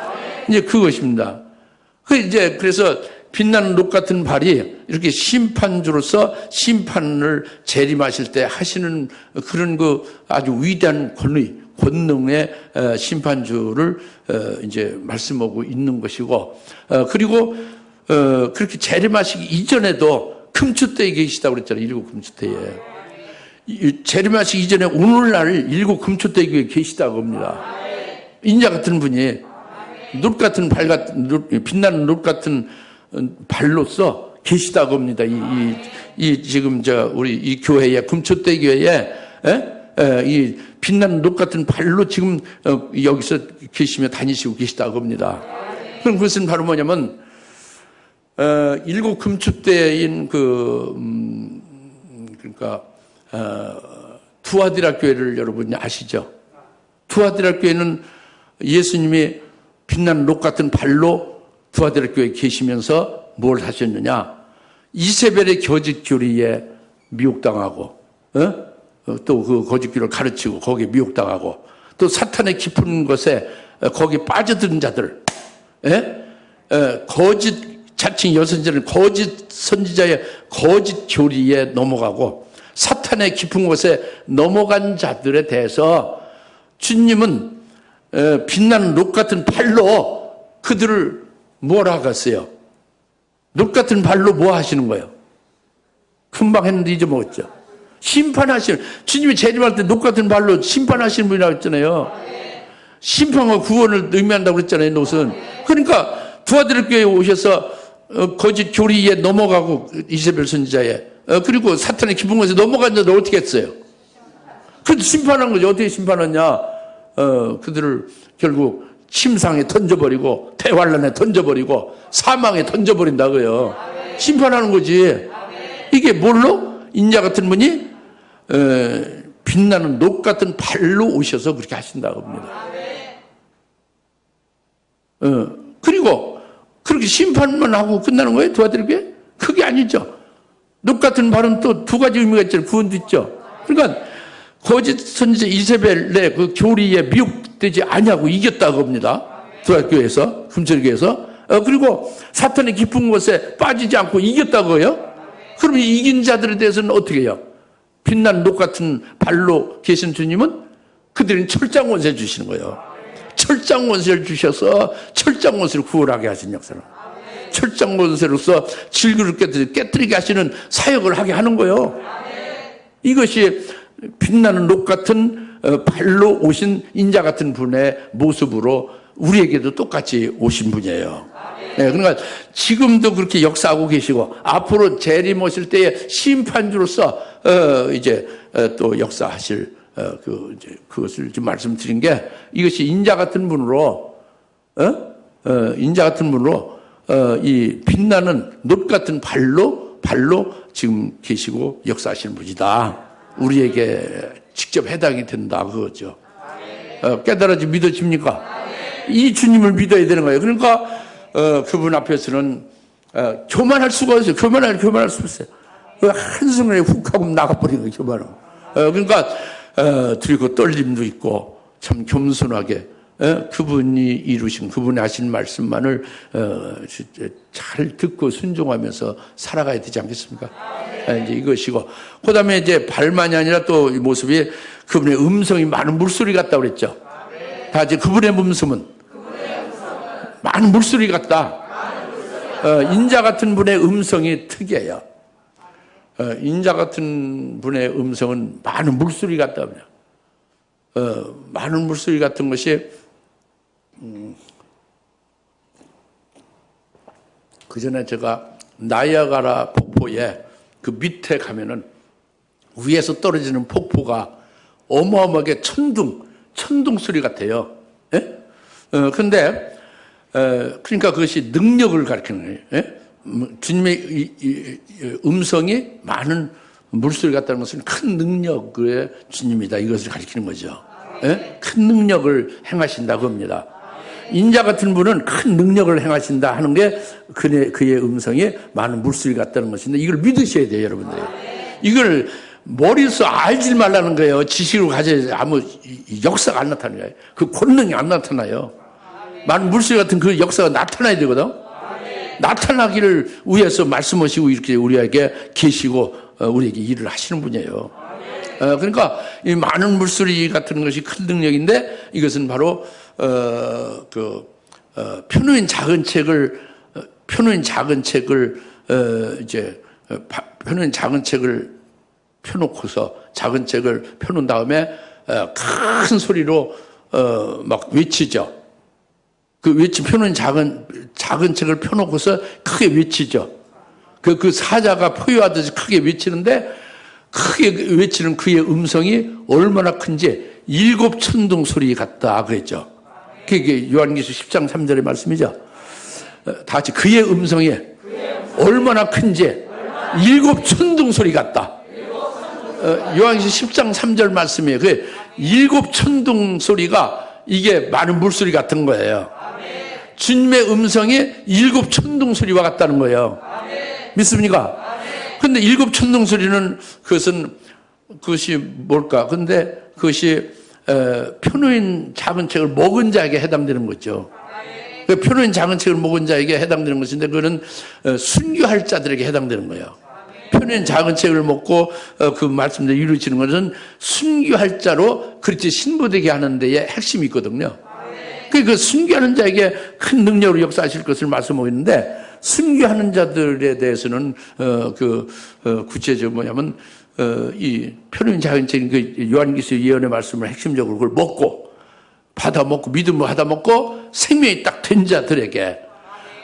이제 그것입니다. 그래서 빛나는 녹 같은 발이 이렇게 심판주로서 심판을 재림하실 때 하시는 그런 그 아주 위대한 권능의 심판주를 이제 말씀하고 있는 것이고, 그리고 그렇게 재림하시기 이전에도 금추대에 계시다고 그랬잖아요. 일곱 금추대에. 재림하시기 이전에 오늘날 일곱 금추대에 계시다고 합니다. 인자 같은 분이 놋 같은 발 같은 빛나는 놋 같은 발로서 계시다고 합니다. 지금 우리 이 교회에 금초대 교회에 이 빛나는 녹 같은 발로 지금 여기서 계시며 다니시고 계시다고 합니다. 그럼 그것은 바로 뭐냐면 일곱 금초대인 그러니까 투아디라 교회를 여러분이 아시죠? 투아디라 교회는 예수님이 빛나는 녹 같은 발로 투아디라 교회에 계시면서 뭘 하셨느냐? 이세벨의 거짓 교리에 미혹당하고, 또 그 거짓 교리를 가르치고 거기에 미혹당하고, 또 사탄의 깊은 것에 거기에 빠져드는 자들, 거짓 자칭 여선자는 거짓 선지자의 거짓 교리에 넘어가고 사탄의 깊은 곳에 넘어간 자들에 대해서 주님은 빛나는 녹 같은 발로 그들을 뭐라 하겠어요? 녹 같은 발로 뭐 하시는 거예요? 금방 했는데 잊어먹었죠. 심판하시는, 주님이 재림할 때 녹 같은 발로 심판하시는 분이라고 했잖아요. 심판과 구원을 의미한다고 그랬잖아요, 녹은. 그러니까 두아디라 교회에 오셔서 거짓 교리에 넘어가고 이세벨 선지자에, 그리고 사탄의 깊은 곳에 넘어간 자들 어떻게 했어요? 그래도 심판한 거죠. 어떻게 심판하냐? 그들을 결국 침상에 던져버리고 대환란에 던져버리고 사망에 던져버린다고요. 심판하는 거지. 이게 뭘로? 인자 같은 분이 빛나는 녹 같은 발로 오셔서 그렇게 하신다고 합니다. 그리고 그렇게 심판만 하고 끝나는 거예요? 도와드릴게? 그게 아니죠. 녹 같은 발은 또 두 가지 의미가 있잖아요. 구원도 있죠. 그러니까 거짓 선지자 이세벨의 그 교리에 미혹되지 아니하고 이겼다고 합니다. 두아교회에서, 금천교회에서. 그리고 사탄의 깊은 곳에 빠지지 않고 이겼다고 해요. 그럼 이긴 자들에 대해서는 어떻게 해요? 빛나는 녹 같은 발로 계신 주님은 그들은 철장 원세 주시는 거예요. 철장 원세를 주셔서 철장 원세를 구원하게 하신 역사를. 철장 원세로서 질그릇 깨뜨리게 하시는 사역을 하게 하는 거예요. 이것이 빛나는 녹 같은 발로 오신 인자 같은 분의 모습으로 우리에게도 똑같이 오신 분이에요. 네, 그러니까 지금도 그렇게 역사하고 계시고 앞으로 재림 오실 때의 심판주로서 이제 또 역사하실 그것을 지금 말씀드린 게 이것이 인자 같은 분으로 인자 같은 분으로 이 빛나는 놋 같은 발로 지금 계시고 역사하시는 분이다. 우리에게 직접 해당이 된다 그거죠. 깨달아지 믿어집니까? 이 주님을 믿어야 되는 거예요. 그러니까 그분 앞에서는 교만할 수가 없어요. 교만할 수 없어요. 한순간에 훅 하고 나가버리는 거예요. 교만은. 그러니까 그리고 떨림도 있고 참 겸손하게 그분이 이루신 그분이 하신 말씀만을 잘 듣고 순종하면서 살아가야 되지 않겠습니까? 이제 이것이고 그다음에 이제 발만이 아니라 또 이 모습이 그분의 음성이 많은 물소리 같다 그랬죠. 다 이제 그분의 음성은 많은 물소리 같다. 인자 같은 분의 음성이 특이해요. 인자 같은 분의 음성은 많은 물소리 같다. 많은 물소리 같은 것이 그 전에 제가 나이아가라 폭포에 그 밑에 가면은 위에서 떨어지는 폭포가 어마어마하게 천둥 소리 같아요. 예? 근데 그러니까 그것이 능력을 가리키는 거예요. 예? 주님의 음성이 많은 물소리 같다는 것은 큰 능력의 주님이다. 이것을 가리키는 거죠. 예? 큰 능력을 행하신다 그겁니다. 인자 같은 분은 큰 능력을 행하신다 하는 게 그의 음성이 많은 물소리 같다는 것인데 이걸 믿으셔야 돼요, 여러분들이. 이걸 머리에서 알지 말라는 거예요. 지식으로 가져야지 아무 역사가 안 나타나요. 그 권능이 안 나타나요. 많은 물소리 같은 그 역사가 나타나야 되거든. 나타나기를 위해서 말씀하시고 이렇게 우리에게 계시고 우리에게 일을 하시는 분이에요. 그러니까 이 많은 물소리 같은 것이 큰 능력인데 이것은 바로 펴놓은 작은 책을 펴놓고서 작은 책을 펴놓은 다음에 큰 소리로 막 외치죠. 펴놓은 작은 책을 펴놓고서 크게 외치죠. 그 사자가 포효하듯이 크게 외치는데 크게 외치는 그의 음성이 얼마나 큰지 7 천둥 소리 같다 그랬죠. 그게 요한계시록 10장 3절의 말씀이죠. 다 같이 그의 음성이 얼마나 큰지 7 천둥 소리 같다. 요한계시록 10장 3절 말씀이에요. 그 7 천둥 소리가 이게 많은 물소리 같은 거예요. 주님의 음성이 7 천둥 소리와 같다는 거예요. 믿습니까? 근데 7 천둥 소리는 그것이 뭘까? 근데 그것이 펴놓은 작은 책을 먹은 자에게 해당되는 거죠. 펴놓은 작은 책을 먹은 자에게 해당되는 것인데 그거는 순교할 자들에게 해당되는 거예요. 펴놓은 작은 책을 먹고 그 말씀대로 이루어지는 것은 순교할 자로 그렇지 신부되게 하는 데에 핵심이 있거든요. 그 순교하는 자에게 큰 능력으로 역사하실 것을 말씀하고 있는데 순교하는 자들에 대해서는 구체적으로 뭐냐면 이 펴놓은 작은 책인 그 요한계시록 예언의 말씀을 핵심적으로 그걸 먹고 받아 먹고 믿음으로 하다 먹고 생명이 딱 된 자들에게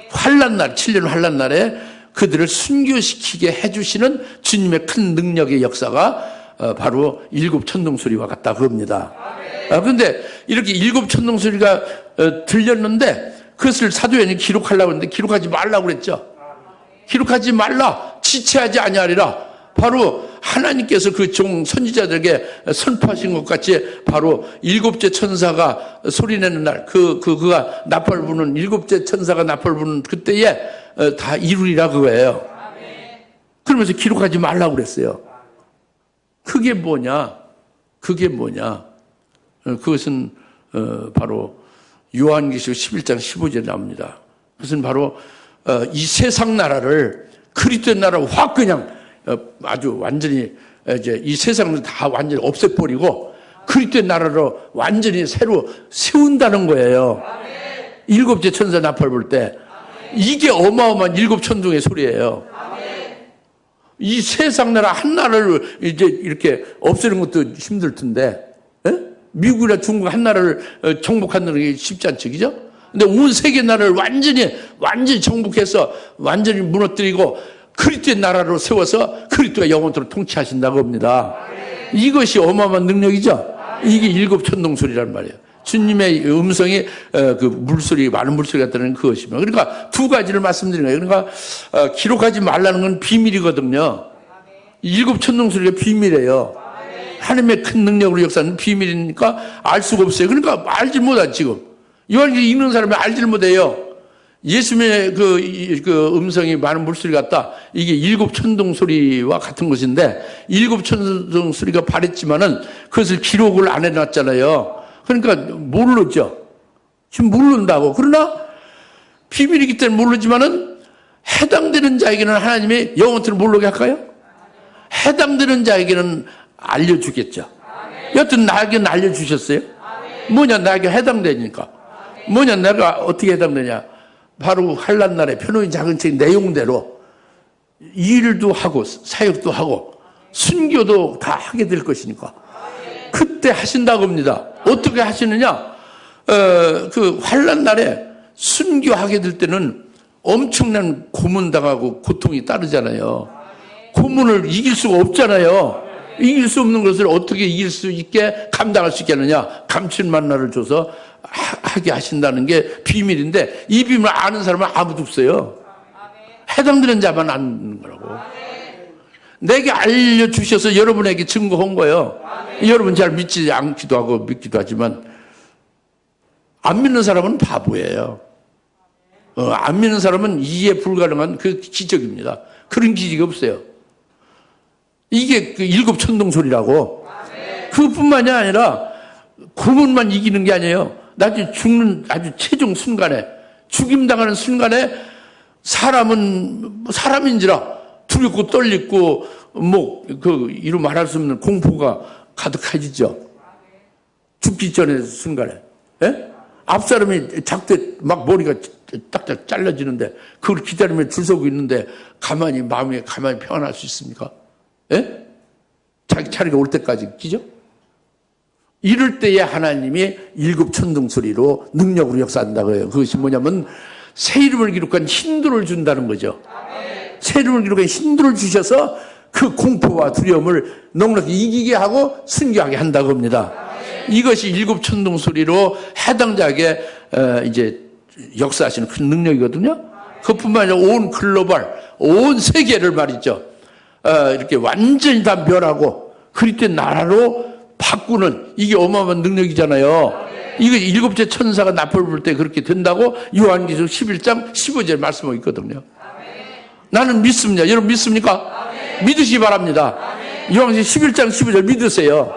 환난 날 7년 환난 날에 그들을 순교시키게 해주시는 주님의 큰 능력의 역사가 바로 7 천둥 소리와 같다 그럽니다. 그런데 이렇게 7 천둥 소리가 들렸는데 그것을 사도행전에 기록하려고 했는데 기록하지 말라고 그랬죠. 기록하지 말라. 지체하지 아니하리라. 바로 하나님께서 그 종 선지자들에게 선포하신 것 같이 바로 7째 천사가 소리내는 날 그가 나팔 부는 7째 천사가 나팔 부는 그때에 다 이루리라 그거예요. 그러면서 기록하지 말라고 그랬어요. 그게 뭐냐? 그것은 바로 요한계시록 11장 15절에 나옵니다. 그것은 바로 이 세상 나라를 그리스도의 나라를 확 그냥 아주 완전히 이제 이 세상을 다 완전히 없애버리고 그리스도의 나라로 완전히 새로 세운다는 거예요. 7째 천사 나팔 불 때 이게 어마어마한 7 천둥의 소리예요. 이 세상 나라 한 나라를 이제 이렇게 없애는 것도 힘들 텐데 미국이나 중국 한 나라를 정복하는 게 쉽지 않죠, 그죠? 근데 온 세계 나라를 완전히 정복해서 완전히 무너뜨리고 그리스도의 나라로 세워서 그리스도가 영원토록 통치하신다고 합니다. 이것이 어마어마한 능력이죠. 이게 7 천둥 소리란 말이에요. 주님의 음성이 그 물소리 많은 물소리 같다는 그것이며 그러니까 두 가지를 말씀드린 거예요. 그러니까 기록하지 말라는 건 비밀이거든요. 일곱 천둥소리가 비밀이에요. 하나님의 큰 능력으로 역사하는 비밀이니까 알 수가 없어요. 그러니까 알질 못하지 지금. 요한계시록 읽는 사람이 알질 못해요. 예수님의 그 음성이 많은 물소리 같다. 이게 일곱 천둥소리와 같은 것인데 일곱 천둥소리가 발했지만은 그것을 기록을 안 해놨잖아요. 그러니까 모르죠. 지금 모른다고. 그러나 비밀이기 때문에 모르지만은 해당되는 자에게는 하나님이 영원토록 모르게 할까요? 해당되는 자에게는 알려주겠죠. 여튼 나에게는 알려주셨어요. 뭐냐, 나에게 해당되니까. 뭐냐, 내가 어떻게 해당되냐. 바로 환난날에 편호인 작은 책 내용대로 일도 하고 사역도 하고 순교도 다 하게 될 것이니까 그때 하신다고 합니다. 어떻게 하시느냐? 그 환난날에 순교하게 될 때는 엄청난 고문당하고 고통이 따르잖아요. 고문을 이길 수가 없잖아요. 이길 수 없는 것을 어떻게 이길 수 있게 감당할 수 있겠느냐? 감칠만나를 줘서 하게 하신다는 게 비밀인데 이 비밀을 아는 사람은 아무도 없어요. 해당되는 자만 아는 거라고. 내게 알려주셔서 여러분에게 증거한 거예요. 여러분 잘 믿지 않기도 하고 믿기도 하지만 안 믿는 사람은 바보예요. 안 믿는 사람은 이해 불가능한 그 기적입니다. 그런 기적이 없어요. 이게 그 일곱 천둥소리라고. 그뿐만이 아니라 고문만 이기는 게 아니에요. 나중에 죽는 아주 최종 순간에 죽임당하는 순간에 사람은 사람인지라 두렵고 떨리고 이루 말할 수 없는 공포가 가득해지죠. 죽기 전에 순간에. 예? 앞사람이 작대 막 머리가 딱딱 잘라지는데 그걸 기다리며 줄 서고 있는데 마음에 가만히 평안할 수 있습니까? 예? 자기 차례가 올 때까지 끼죠? 이럴 때에 하나님이 일곱 천둥소리로 능력으로 역사한다고 해요. 그것이 뭐냐면 새 이름을 기록한 힌두를 준다는 거죠. 새 이름을 기록한 힌두를 주셔서 그 공포와 두려움을 넉넉히 이기게 하고 순교하게 한다고 합니다. 이것이 일곱 천둥소리로 해당자에게 이제 역사하시는 큰 능력이거든요. 그뿐만 아니라 온 글로벌, 온 세계를 말이죠. 이렇게 완전히 다 멸하고 그리스도의 나라로 바꾸는 이게 어마어마한 능력이잖아요. 이거 일곱째 천사가 나팔 불 때 그렇게 된다고 요한계시록 11장 15절 말씀하고 있거든요. 나는 믿습니다. 여러분 믿습니까? 믿으시기 바랍니다. 요한계시록 11장 15절 믿으세요.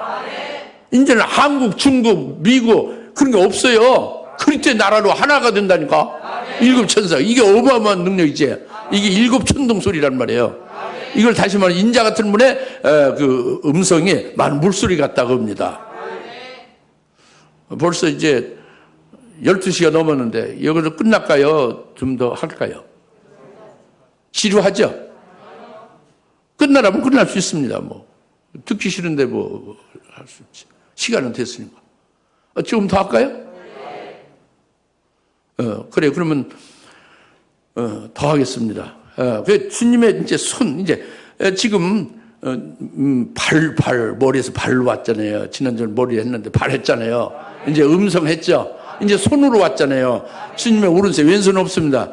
이제는 한국, 중국, 미국 그런 게 없어요. 그리스도의 나라로 하나가 된다니까. 일곱 천사. 이게 어마어마한 능력이지. 이게 일곱 천둥소리란 말이에요. 이걸 다시 말해 인자 같은 분의 그 음성이 많은 물소리 같다고 합니다. 벌써 이제 12시가 넘었는데 여기서 끝날까요? 좀 더 할까요? 지루하죠? 끝나라면 끝날 수 있습니다. 듣기 싫은데 할 수 없지. 시간은 됐으니까. 조금 더 할까요? 그래 그러면 더 하겠습니다. 그 주님의 이제 지금 머리에서 발로 왔잖아요. 지난주에 머리 했는데 발 했잖아요. 이제 음성 했죠. 이제 손으로 왔잖아요. 주님의 오른손, 왼손은 없습니다.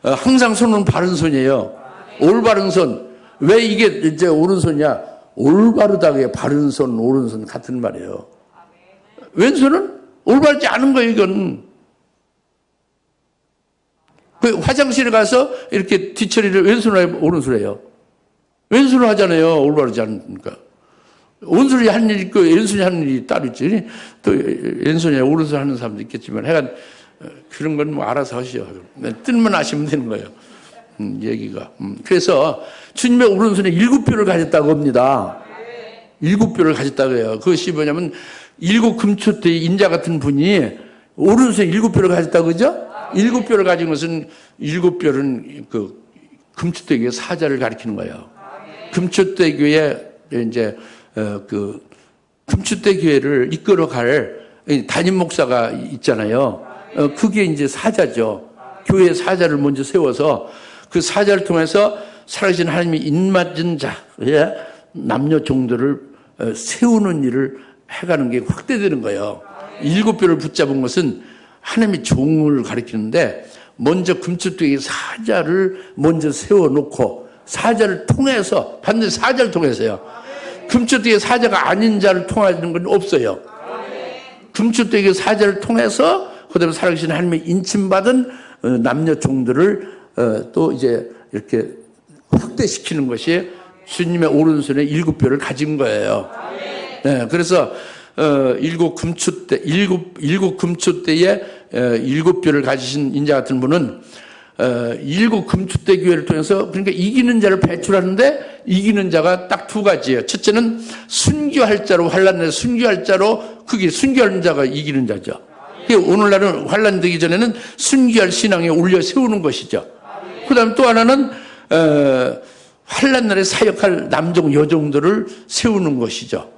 항상 손은 바른 손이에요. 올바른 손. 왜 이게 이제 오른손이야? 올바르다고 바른 손, 오른손 같은 말이에요. 왼손은 올바르지 않은 거예요, 이건. 그 화장실에 가서 이렇게 뒤처리를 왼손으로 해요, 오른손으로 해요? 왼손으로 하잖아요. 올바르지 않으니까. 오른손이 하는 일이 있고 왼손이 하는 일이 따로 있지. 또 왼손이 오른손 하는 사람도 있겠지만 하여간 그런 건 알아서 하시오. 뜻만 아시면 되는 거예요. 얘기가. 그래서 주님의 오른손에 7뼈를 가졌다고 합니다. 7뼈를 가졌다고 해요. 그것이 뭐냐면 7 금초대의 인자 같은 분이 오른손에 7뼈를 가졌다고 그죠? 7뼈를 가진 것은 7뼈는 그 금초대 교회 사자를 가리키는 거예요. 금초대 교회 이제 그 금초대 교회를 이끌어갈 담임 목사가 있잖아요. 그게 이제 사자죠. 교회 사자를 먼저 세워서 그 사자를 통해서 살아계신 하나님이 입맞은 자의 남녀 종들을 세우는 일을 해가는 게 확대되는 거예요. 7뼈를 붙잡은 것은 하나님의 종을 가리키는데 먼저 금초대의 사자를 먼저 세워놓고 사자를 통해서, 반드시 사자를 통해서요. 금추대기 사자가 아닌 자를 통하는 건 없어요. 금추대기 사자를 통해서 그다음에 살아계신 하나님의 인침받은 남녀 종들을 또 이제 이렇게 확대시키는 것이 주님의 오른손에 7뼈를 가진 거예요. 네, 그래서 일곱 금추대, 일곱 금추대에 7뼈를 가지신 인자 같은 분은 일곱 금추대 교회를 통해서 그러니까 이기는 자를 배출하는데 이기는 자가 딱 두 가지예요. 첫째는 순교할 자로 환난에 순교할 자로 그게 순교하는 자가 이기는 자죠. 오늘날은 환난 되기 전에는 순교할 신앙에 올려 세우는 것이죠. 그다음 또 하나는 환난 날에 사역할 남종 여종들을 세우는 것이죠.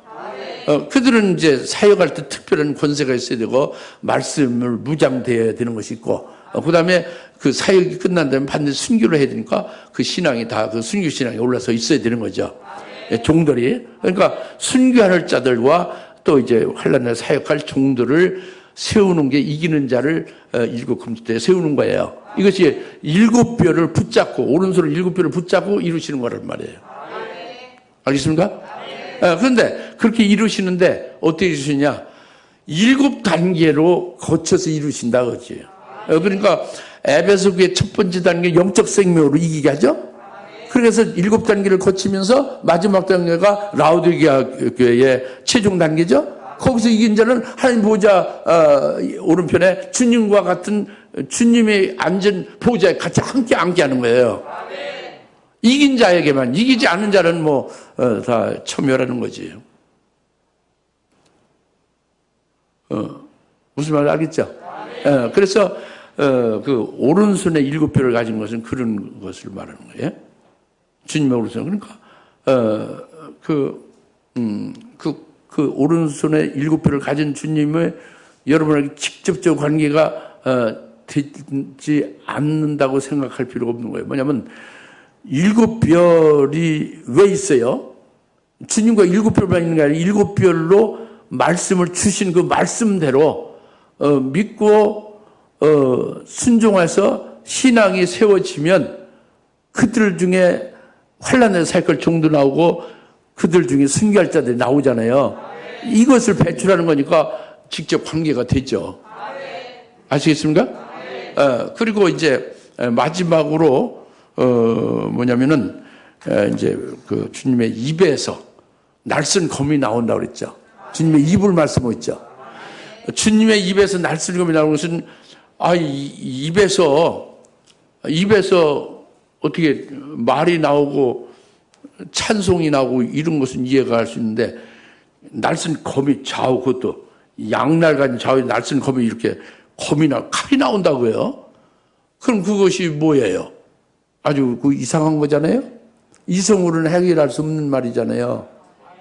그들은 이제 사역할 때 특별한 권세가 있어야 되고 말씀을 무장되어야 되는 것이 있고 그다음에 그 사역이 끝난 다음에 반드시 순교를 해야 되니까 그 신앙이 다 그 순교 신앙에 올라서 있어야 되는 거죠. 종들이. 그러니까 순교할 자들과 또 이제 환난에 사역할 종들을 세우는 게 이기는 자를 일곱 금주대에 세우는 거예요. 이것이 7뼈를 붙잡고 오른손을 7뼈를 붙잡고 이루시는 거란 말이에요. 알겠습니까? 그런데 그렇게 이루시는데 어떻게 이루시냐? 7단계로 거쳐서 이루신다 그러지. 그러니까 에베소 교회 첫 번째 단계 영적 생명으로 이기게 하죠. 그래서 7단계를 거치면서 마지막 단계가 라우디게아 교회의 최종 단계죠. 거기서 이긴 자는 하나님 보좌 오른편에 주님과 같은 주님의 앉은 보좌에 같이 함께 앉게하는 거예요. 이긴 자에게만, 이기지 않은 자는 뭐 다 처멸하는 거지. 무슨 말인지 알겠죠? 그래서 그 오른손에 7뼈를 가진 것은 그런 것을 말하는 거예요. 주님의 오른손. 그러니까 그 오른손에 7뼈를 가진 주님의 여러분에게 직접적 관계가 되지 않는다고 생각할 필요가 없는 거예요. 뭐냐면 7뼈이 왜 있어요? 주님과 7뼈만 있는 게 아니라 7뼈로 말씀을 주신 그 말씀대로 믿고 순종해서 신앙이 세워지면 그들 중에 환난의 사역할 종도 나오고 그들 중에 순교할 자들이 나오잖아요. 이것을 배출하는 거니까 직접 관계가 되죠. 아시겠습니까? 그리고 이제 마지막으로 뭐냐면은 이제 그 주님의 입에서 날쌘 검이 나온다고 그랬죠. 주님의 입을 말씀하셨죠. 주님의 입에서 날쌘 검이 나오는 것은 입에서 어떻게 말이 나오고 찬송이 나오고 이런 것은 이해가 할 수 있는데 날쌘 검이 좌우 그것도 양날 가진 좌우에 날쌘 검이 이렇게 칼이 나온다고요. 그럼 그것이 뭐예요? 아주 그 이상한 거잖아요. 이성으로는 해결할 수 없는 말이잖아요.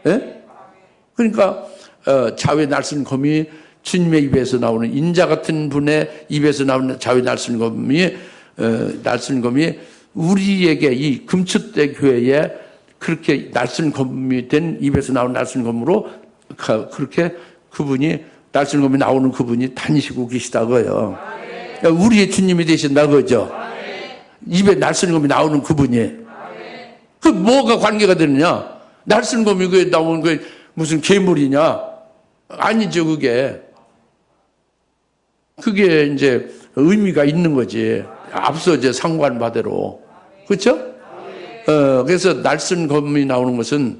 예? 그러니까 좌우에 날쌘 검이 주님의 입에서 나오는 인자 같은 분의 입에서 나오는 좌우에 날쌘 검이 우리에게 이 금추대 교회에 그렇게 날쌘 검이 된 입에서 나오는 날쌘 검으로 그렇게 그분이 날쌘 검이 나오는 그분이 다니시고 계시다고요. 우리의 주님이 되신다 그죠. 입에 날쌘 검이 나오는 그분이. 그 뭐가 관계가 되느냐? 날쌘 검이 그 나오는 게 무슨 괴물이냐? 아니죠 그게. 그게 이제 의미가 있는 거지. 앞서 이제 상관바대로. 그렇죠? 그래서 날쌘 검이 나오는 것은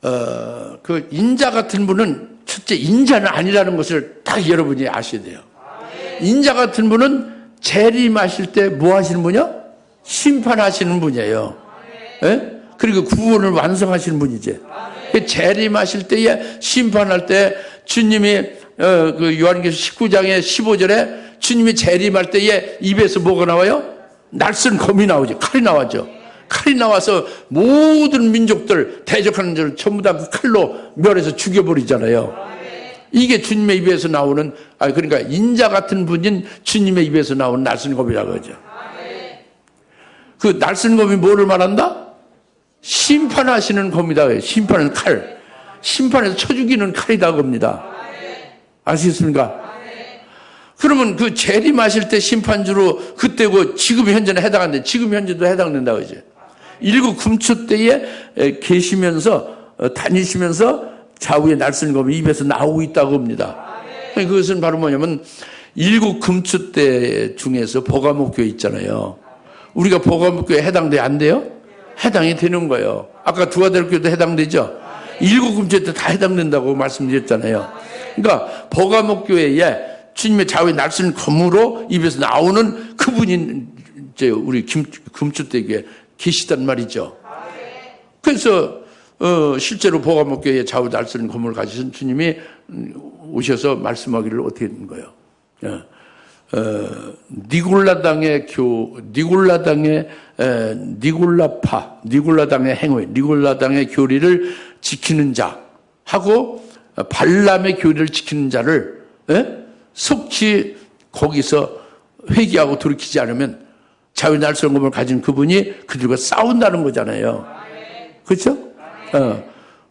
그 인자 같은 분은 첫째 인자는 아니라는 것을 딱 여러분이 아셔야 돼요. 인자 같은 분은 재림하실 때 뭐 하시는 분이요? 심판하시는 분이에요. 예? 그리고 구원을 완성하시는 분이지. 재림하실 때에 심판할 때 주님이 그 요한계시록 19장의 15절에 주님이 재림할 때에 입에서 뭐가 나와요? 날쌘 검이 나오죠. 칼이 나와죠. 칼이 나와서 모든 민족들 대적하는 자를 전부 다 그 칼로 멸해서 죽여버리잖아요. 이게 주님의 입에서 나오는 그러니까 인자 같은 분인 주님의 입에서 나오는 날쌘 검이라고 하죠. 그 날쌘 검이 뭐를 말한다? 심판하시는 검이다. 심판은 칼. 심판에서 쳐 죽이는 칼이다 겁니다. 아시겠습니까? 그러면 그 재림하실 때 심판주로 그때고 지금 현재는 해당한데 지금 현재도 해당된다 그러지. 일곱 금초 때에 계시면서 다니시면서 좌우에 날쌘 검이 입에서 나오고 있다고 합니다. 그것은 바로 뭐냐면 일곱 금초 때 중에서 버가목교회 있잖아요. 우리가 버가목교회에 해당돼 안 돼요? 해당이 되는 거예요. 아까 두아델교회도 해당되죠? 일곱 금초 때 다 해당된다고 말씀드렸잖아요. 그러니까 버가목교회에 주님의 좌우에 날쌘 검으로 입에서 나오는 그분이 이제 우리 금초 때에 계시단 말이죠. 그래서 실제로 버가목교회에 좌우 날쌘 검을 가지신 주님이 오셔서 말씀하기를 어떻게 된 거예요? 니골라당의 행위, 니골라당의 교리를 지키는 자하고 발람의 교리를 지키는 자를 속히 거기서 회개하고 돌이키지 않으면 자유 날쌘검을 가진 그분이 그들과 싸운다는 거잖아요. 그렇죠?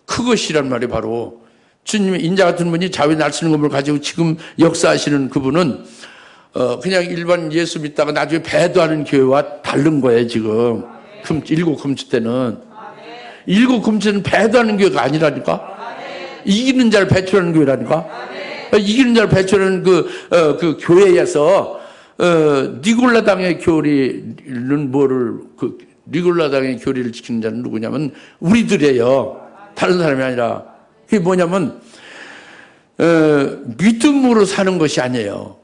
그것이란 말이 바로 주님의 인자 같은 분이 자유 날쌘검을 가지고 지금 역사하시는 그분은 그냥 일반 예수 믿다가 나중에 배도하는 교회와 다른 거예요. 지금 일곱 금초 때는 일곱 금초는 배도하는 교회가 아니라니까. 이기는 자를 배출하는 교회라니까. 이기는 자를 배출하는 그 교회에서 니골라당의 교리는 니골라당의 교리를 지키는 자는 누구냐면 우리들이에요. 다른 사람이 아니라. 그게 뭐냐면 믿음으로 사는 것이 아니에요.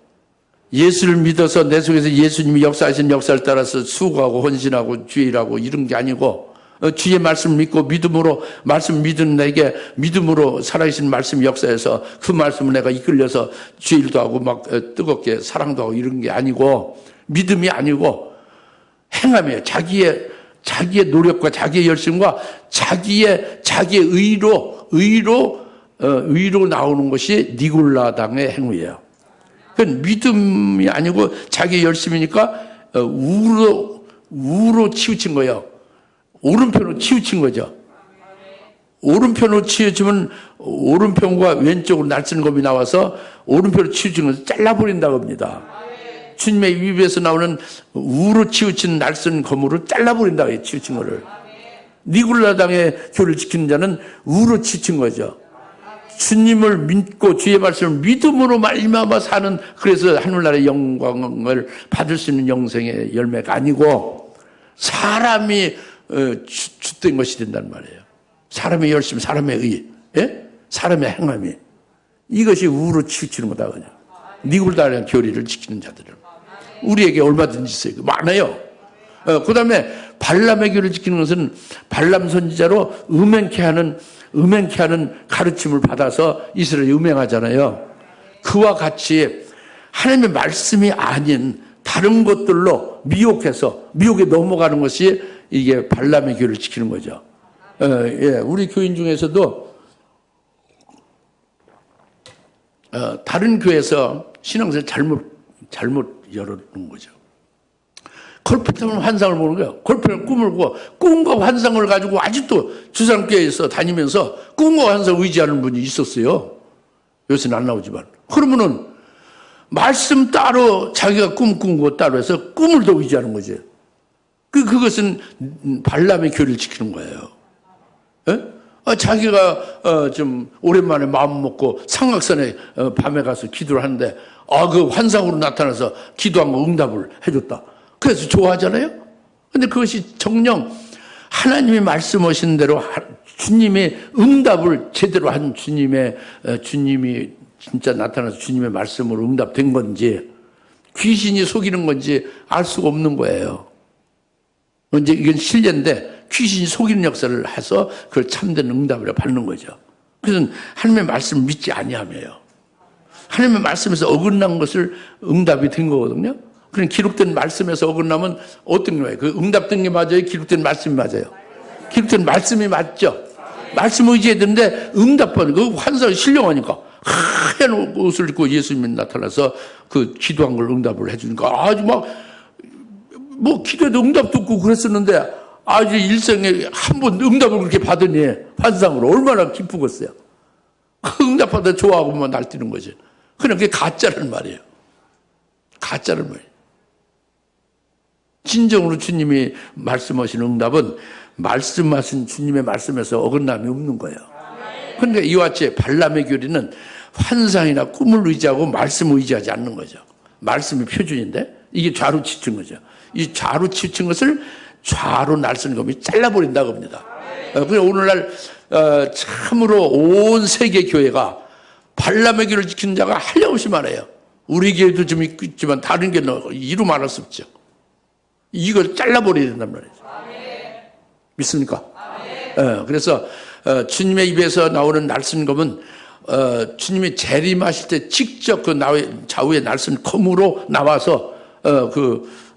예수를 믿어서 내 속에서 예수님이 역사하신 역사를 따라서 수고하고 헌신하고 주일하고 이런 게 아니고 주의 말씀을 믿고 믿음으로 말씀 믿은 내게 믿음으로 살아계신 말씀 역사에서 그 말씀을 내가 이끌려서 주일도 하고 막 뜨겁게 사랑도 하고 이런 게 아니고 믿음이 아니고 행함이에요. 자기의 노력과 자기의 열심과 자기의 의로 나오는 것이 니골라당의 행위예요. 그건 믿음이 아니고 자기의 열심이니까 우로 치우친 거예요. 오른편으로 치우친 거죠. 오른편으로 치우치면 오른편과 왼쪽으로 날쌘 검이 나와서 오른편으로 치우친 것을 잘라버린다고 합니다. 주님의 입에서 나오는 우로 치우친 날쌘 검으로 잘라버린다고 해요. 치우친 거를. 니골라당의 교를 지키는 자는 우로 치우친 거죠. 주님을 믿고 주의 말씀을 믿음으로 말미암아 사는, 그래서 하늘나라의 영광을 받을 수 있는 영생의 열매가 아니고 사람이 주된 것이 된단 말이에요. 사람의 열심, 사람의 의, 사람의 행함이, 이것이 우로 치우치는 거다 그냥. 니골라당의 교리를 지키는 자들은 우리에게 얼마든지 있어요. 많아요. 그 다음에 발람의 교리를 지키는 것은 발람 선지자로 음행케 하는 가르침을 받아서 이스라엘이 음행하잖아요. 그와 같이 하나님의 말씀이 아닌 다른 것들로 미혹에 넘어가는 것이 이게 발람의 교리를 지키는 거죠. 우리 교인 중에서도 다른 교회에서 신앙생활 잘못 열어놓은 거죠. 골프하면 환상을 보는 거예요. 골프는 꿈을 꾸고 꿈과 환상을 가지고 아직도 주상교회에서 다니면서 꿈과 환상을 의지하는 분이 있었어요. 요새는 안 나오지만. 그러면은 말씀 따로 자기가 꿈 꾼 거 따로 해서 꿈을 더 의지하는 거지. 그것은 발람의 교리를 지키는 거예요. 자기가 좀 오랜만에 마음 먹고 삼각산에 밤에 가서 기도를 하는데 그 환상으로 나타나서 기도한 거 응답을 해줬다. 그래서 좋아하잖아요. 근데 그것이 정녕 하나님이 말씀하신 대로 주님의 응답을 제대로 한 주님이 진짜 나타나서 주님의 말씀으로 응답된 건지 귀신이 속이는 건지 알 수가 없는 거예요. 이제 이건 실례인데 귀신이 속이는 역사를 해서 그걸 참된 응답을 받는 거죠. 그래서 하나님의 말씀을 믿지 아니하며요. 하나님의 말씀에서 어긋난 것을 응답이 된 거거든요. 그럼 기록된 말씀에서 어긋나면 어떤 거예요? 그 응답된 게 맞아요? 기록된 말씀이 맞아요? 기록된 말씀이 맞죠? 말씀 의지해야 되는데 응답하는 그 환상이 신령하니까 하얀 옷을 입고 예수님이 나타나서 그 기도한 걸 응답을 해주니까 아주 뭐 기도해도 응답도 없고 그랬었는데 아주 일생에 한 번 응답을 그렇게 받으니 환상으로 얼마나 기쁘겠어요. 응답하다 좋아하고 막 날뛰는 거지. 그냥 그게 가짜란 말이에요. 가짜를 뭐예요? 진정으로 주님이 말씀하신 응답은 말씀하신 주님의 말씀에서 어긋남이 없는 거예요. 그러니까 이와 같이 발람의 교리는 환상이나 꿈을 의지하고 말씀을 의지하지 않는 거죠. 말씀이 표준인데 이게 좌로 치친 거죠. 이 좌로 치친 것을 좌로 날선검이 잘라버린다고 합니다. 그래서 오늘날 참으로 온 세계 교회가 발람의 교리를 지키는 자가 한량없이 많아요. 우리 교회도 좀 있지만 다른 교회는 이루 말할 수 없죠. 이걸 잘라버려야 된단 말이죠. 믿습니까? 그래서 주님의 입에서 나오는 날선검은 주님이 재림하실 때 직접 그 좌우의 날선검으로 나와서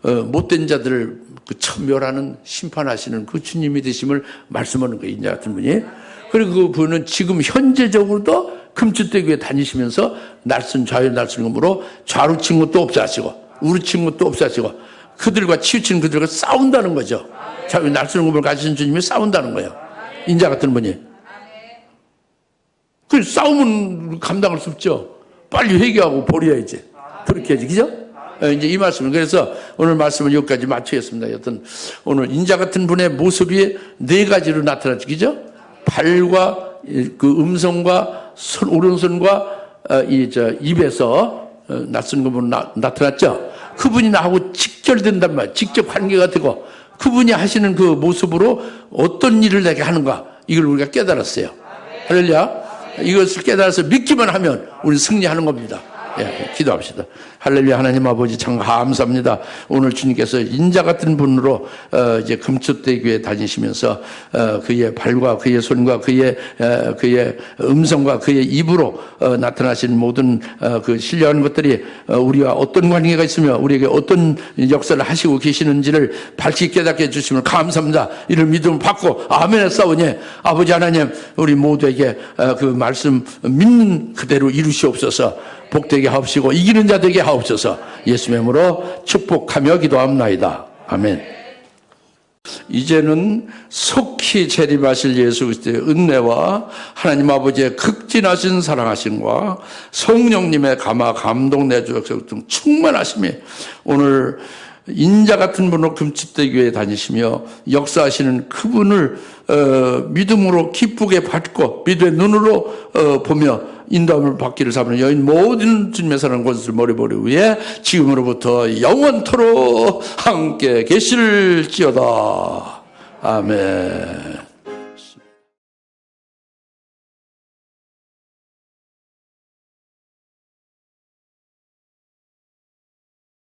못된 자들을 천멸하는 심판하시는 그 주님이 되심을 말씀하는 거예요. 인자 같은 분이. 그리고 그 분은 지금 현재적으로도 금주대교에 다니시면서 좌우의 날선검으로 좌로 친 것도 없애시고 우로 친 것도 없애시고 그들과 치우친 그들과 싸운다는 거죠. 좌우의 날선검을 가지신 주님이 싸운다는 거예요. 인자 같은 분이. 그 싸움은 감당할 수 없죠. 빨리 회개하고 버려야지. 그렇게 해야지. 그죠? 이제 이 말씀을. 그래서 오늘 말씀은 여기까지 마치겠습니다. 여튼 오늘 인자 같은 분의 모습이 네 가지로 나타났죠. 그죠? 발과 그 음성과 오른손과 입에서 낯선검으로 나타났죠. 그분이 나하고 직결된단 말이에요. 직접 관계가 되고 그분이 하시는 그 모습으로 어떤 일을 내게 하는가 이걸 우리가 깨달았어요. 할렐루야. 이것을 깨달아서 믿기만 하면 우리는 승리하는 겁니다. 예, 기도합시다. 할렐루야. 하나님 아버지 참 감사합니다. 오늘 주님께서 인자 같은 분으로 이제 금빛대교에 다니시면서 그의 발과 그의 손과 그의 음성과 그의 입으로 나타나신 모든 그 신뢰하는 것들이 우리와 어떤 관계가 있으며 우리에게 어떤 역사를 하시고 계시는지를 밝히 깨닫게 해주시면 감사합니다. 이를 믿음을 받고 아멘에 싸우니 아버지 하나님 우리 모두에게 그 말씀 믿는 그대로 이루시옵소서. 복되게 하옵시고 이기는 자 되게 하옵소서. 예수의 이름으로 축복하며 기도합나이다. 아멘. 이제는 속히 재림하실 예수 그리스도의 은혜와 하나님 아버지의 극진하신 사랑하심과 성령님의 감동 내주역 등 충만하심이 오늘 인자 같은 분으로 금빛대교에 다니시며 역사하시는 그분을 믿음으로 기쁘게 받고 믿음의 눈으로 보며 인도함을 받기를 사모는 여인 모든 주님의 사랑 권수를 머리보리 위에 지금으로부터 영원토록 함께 계실지어다. 아멘.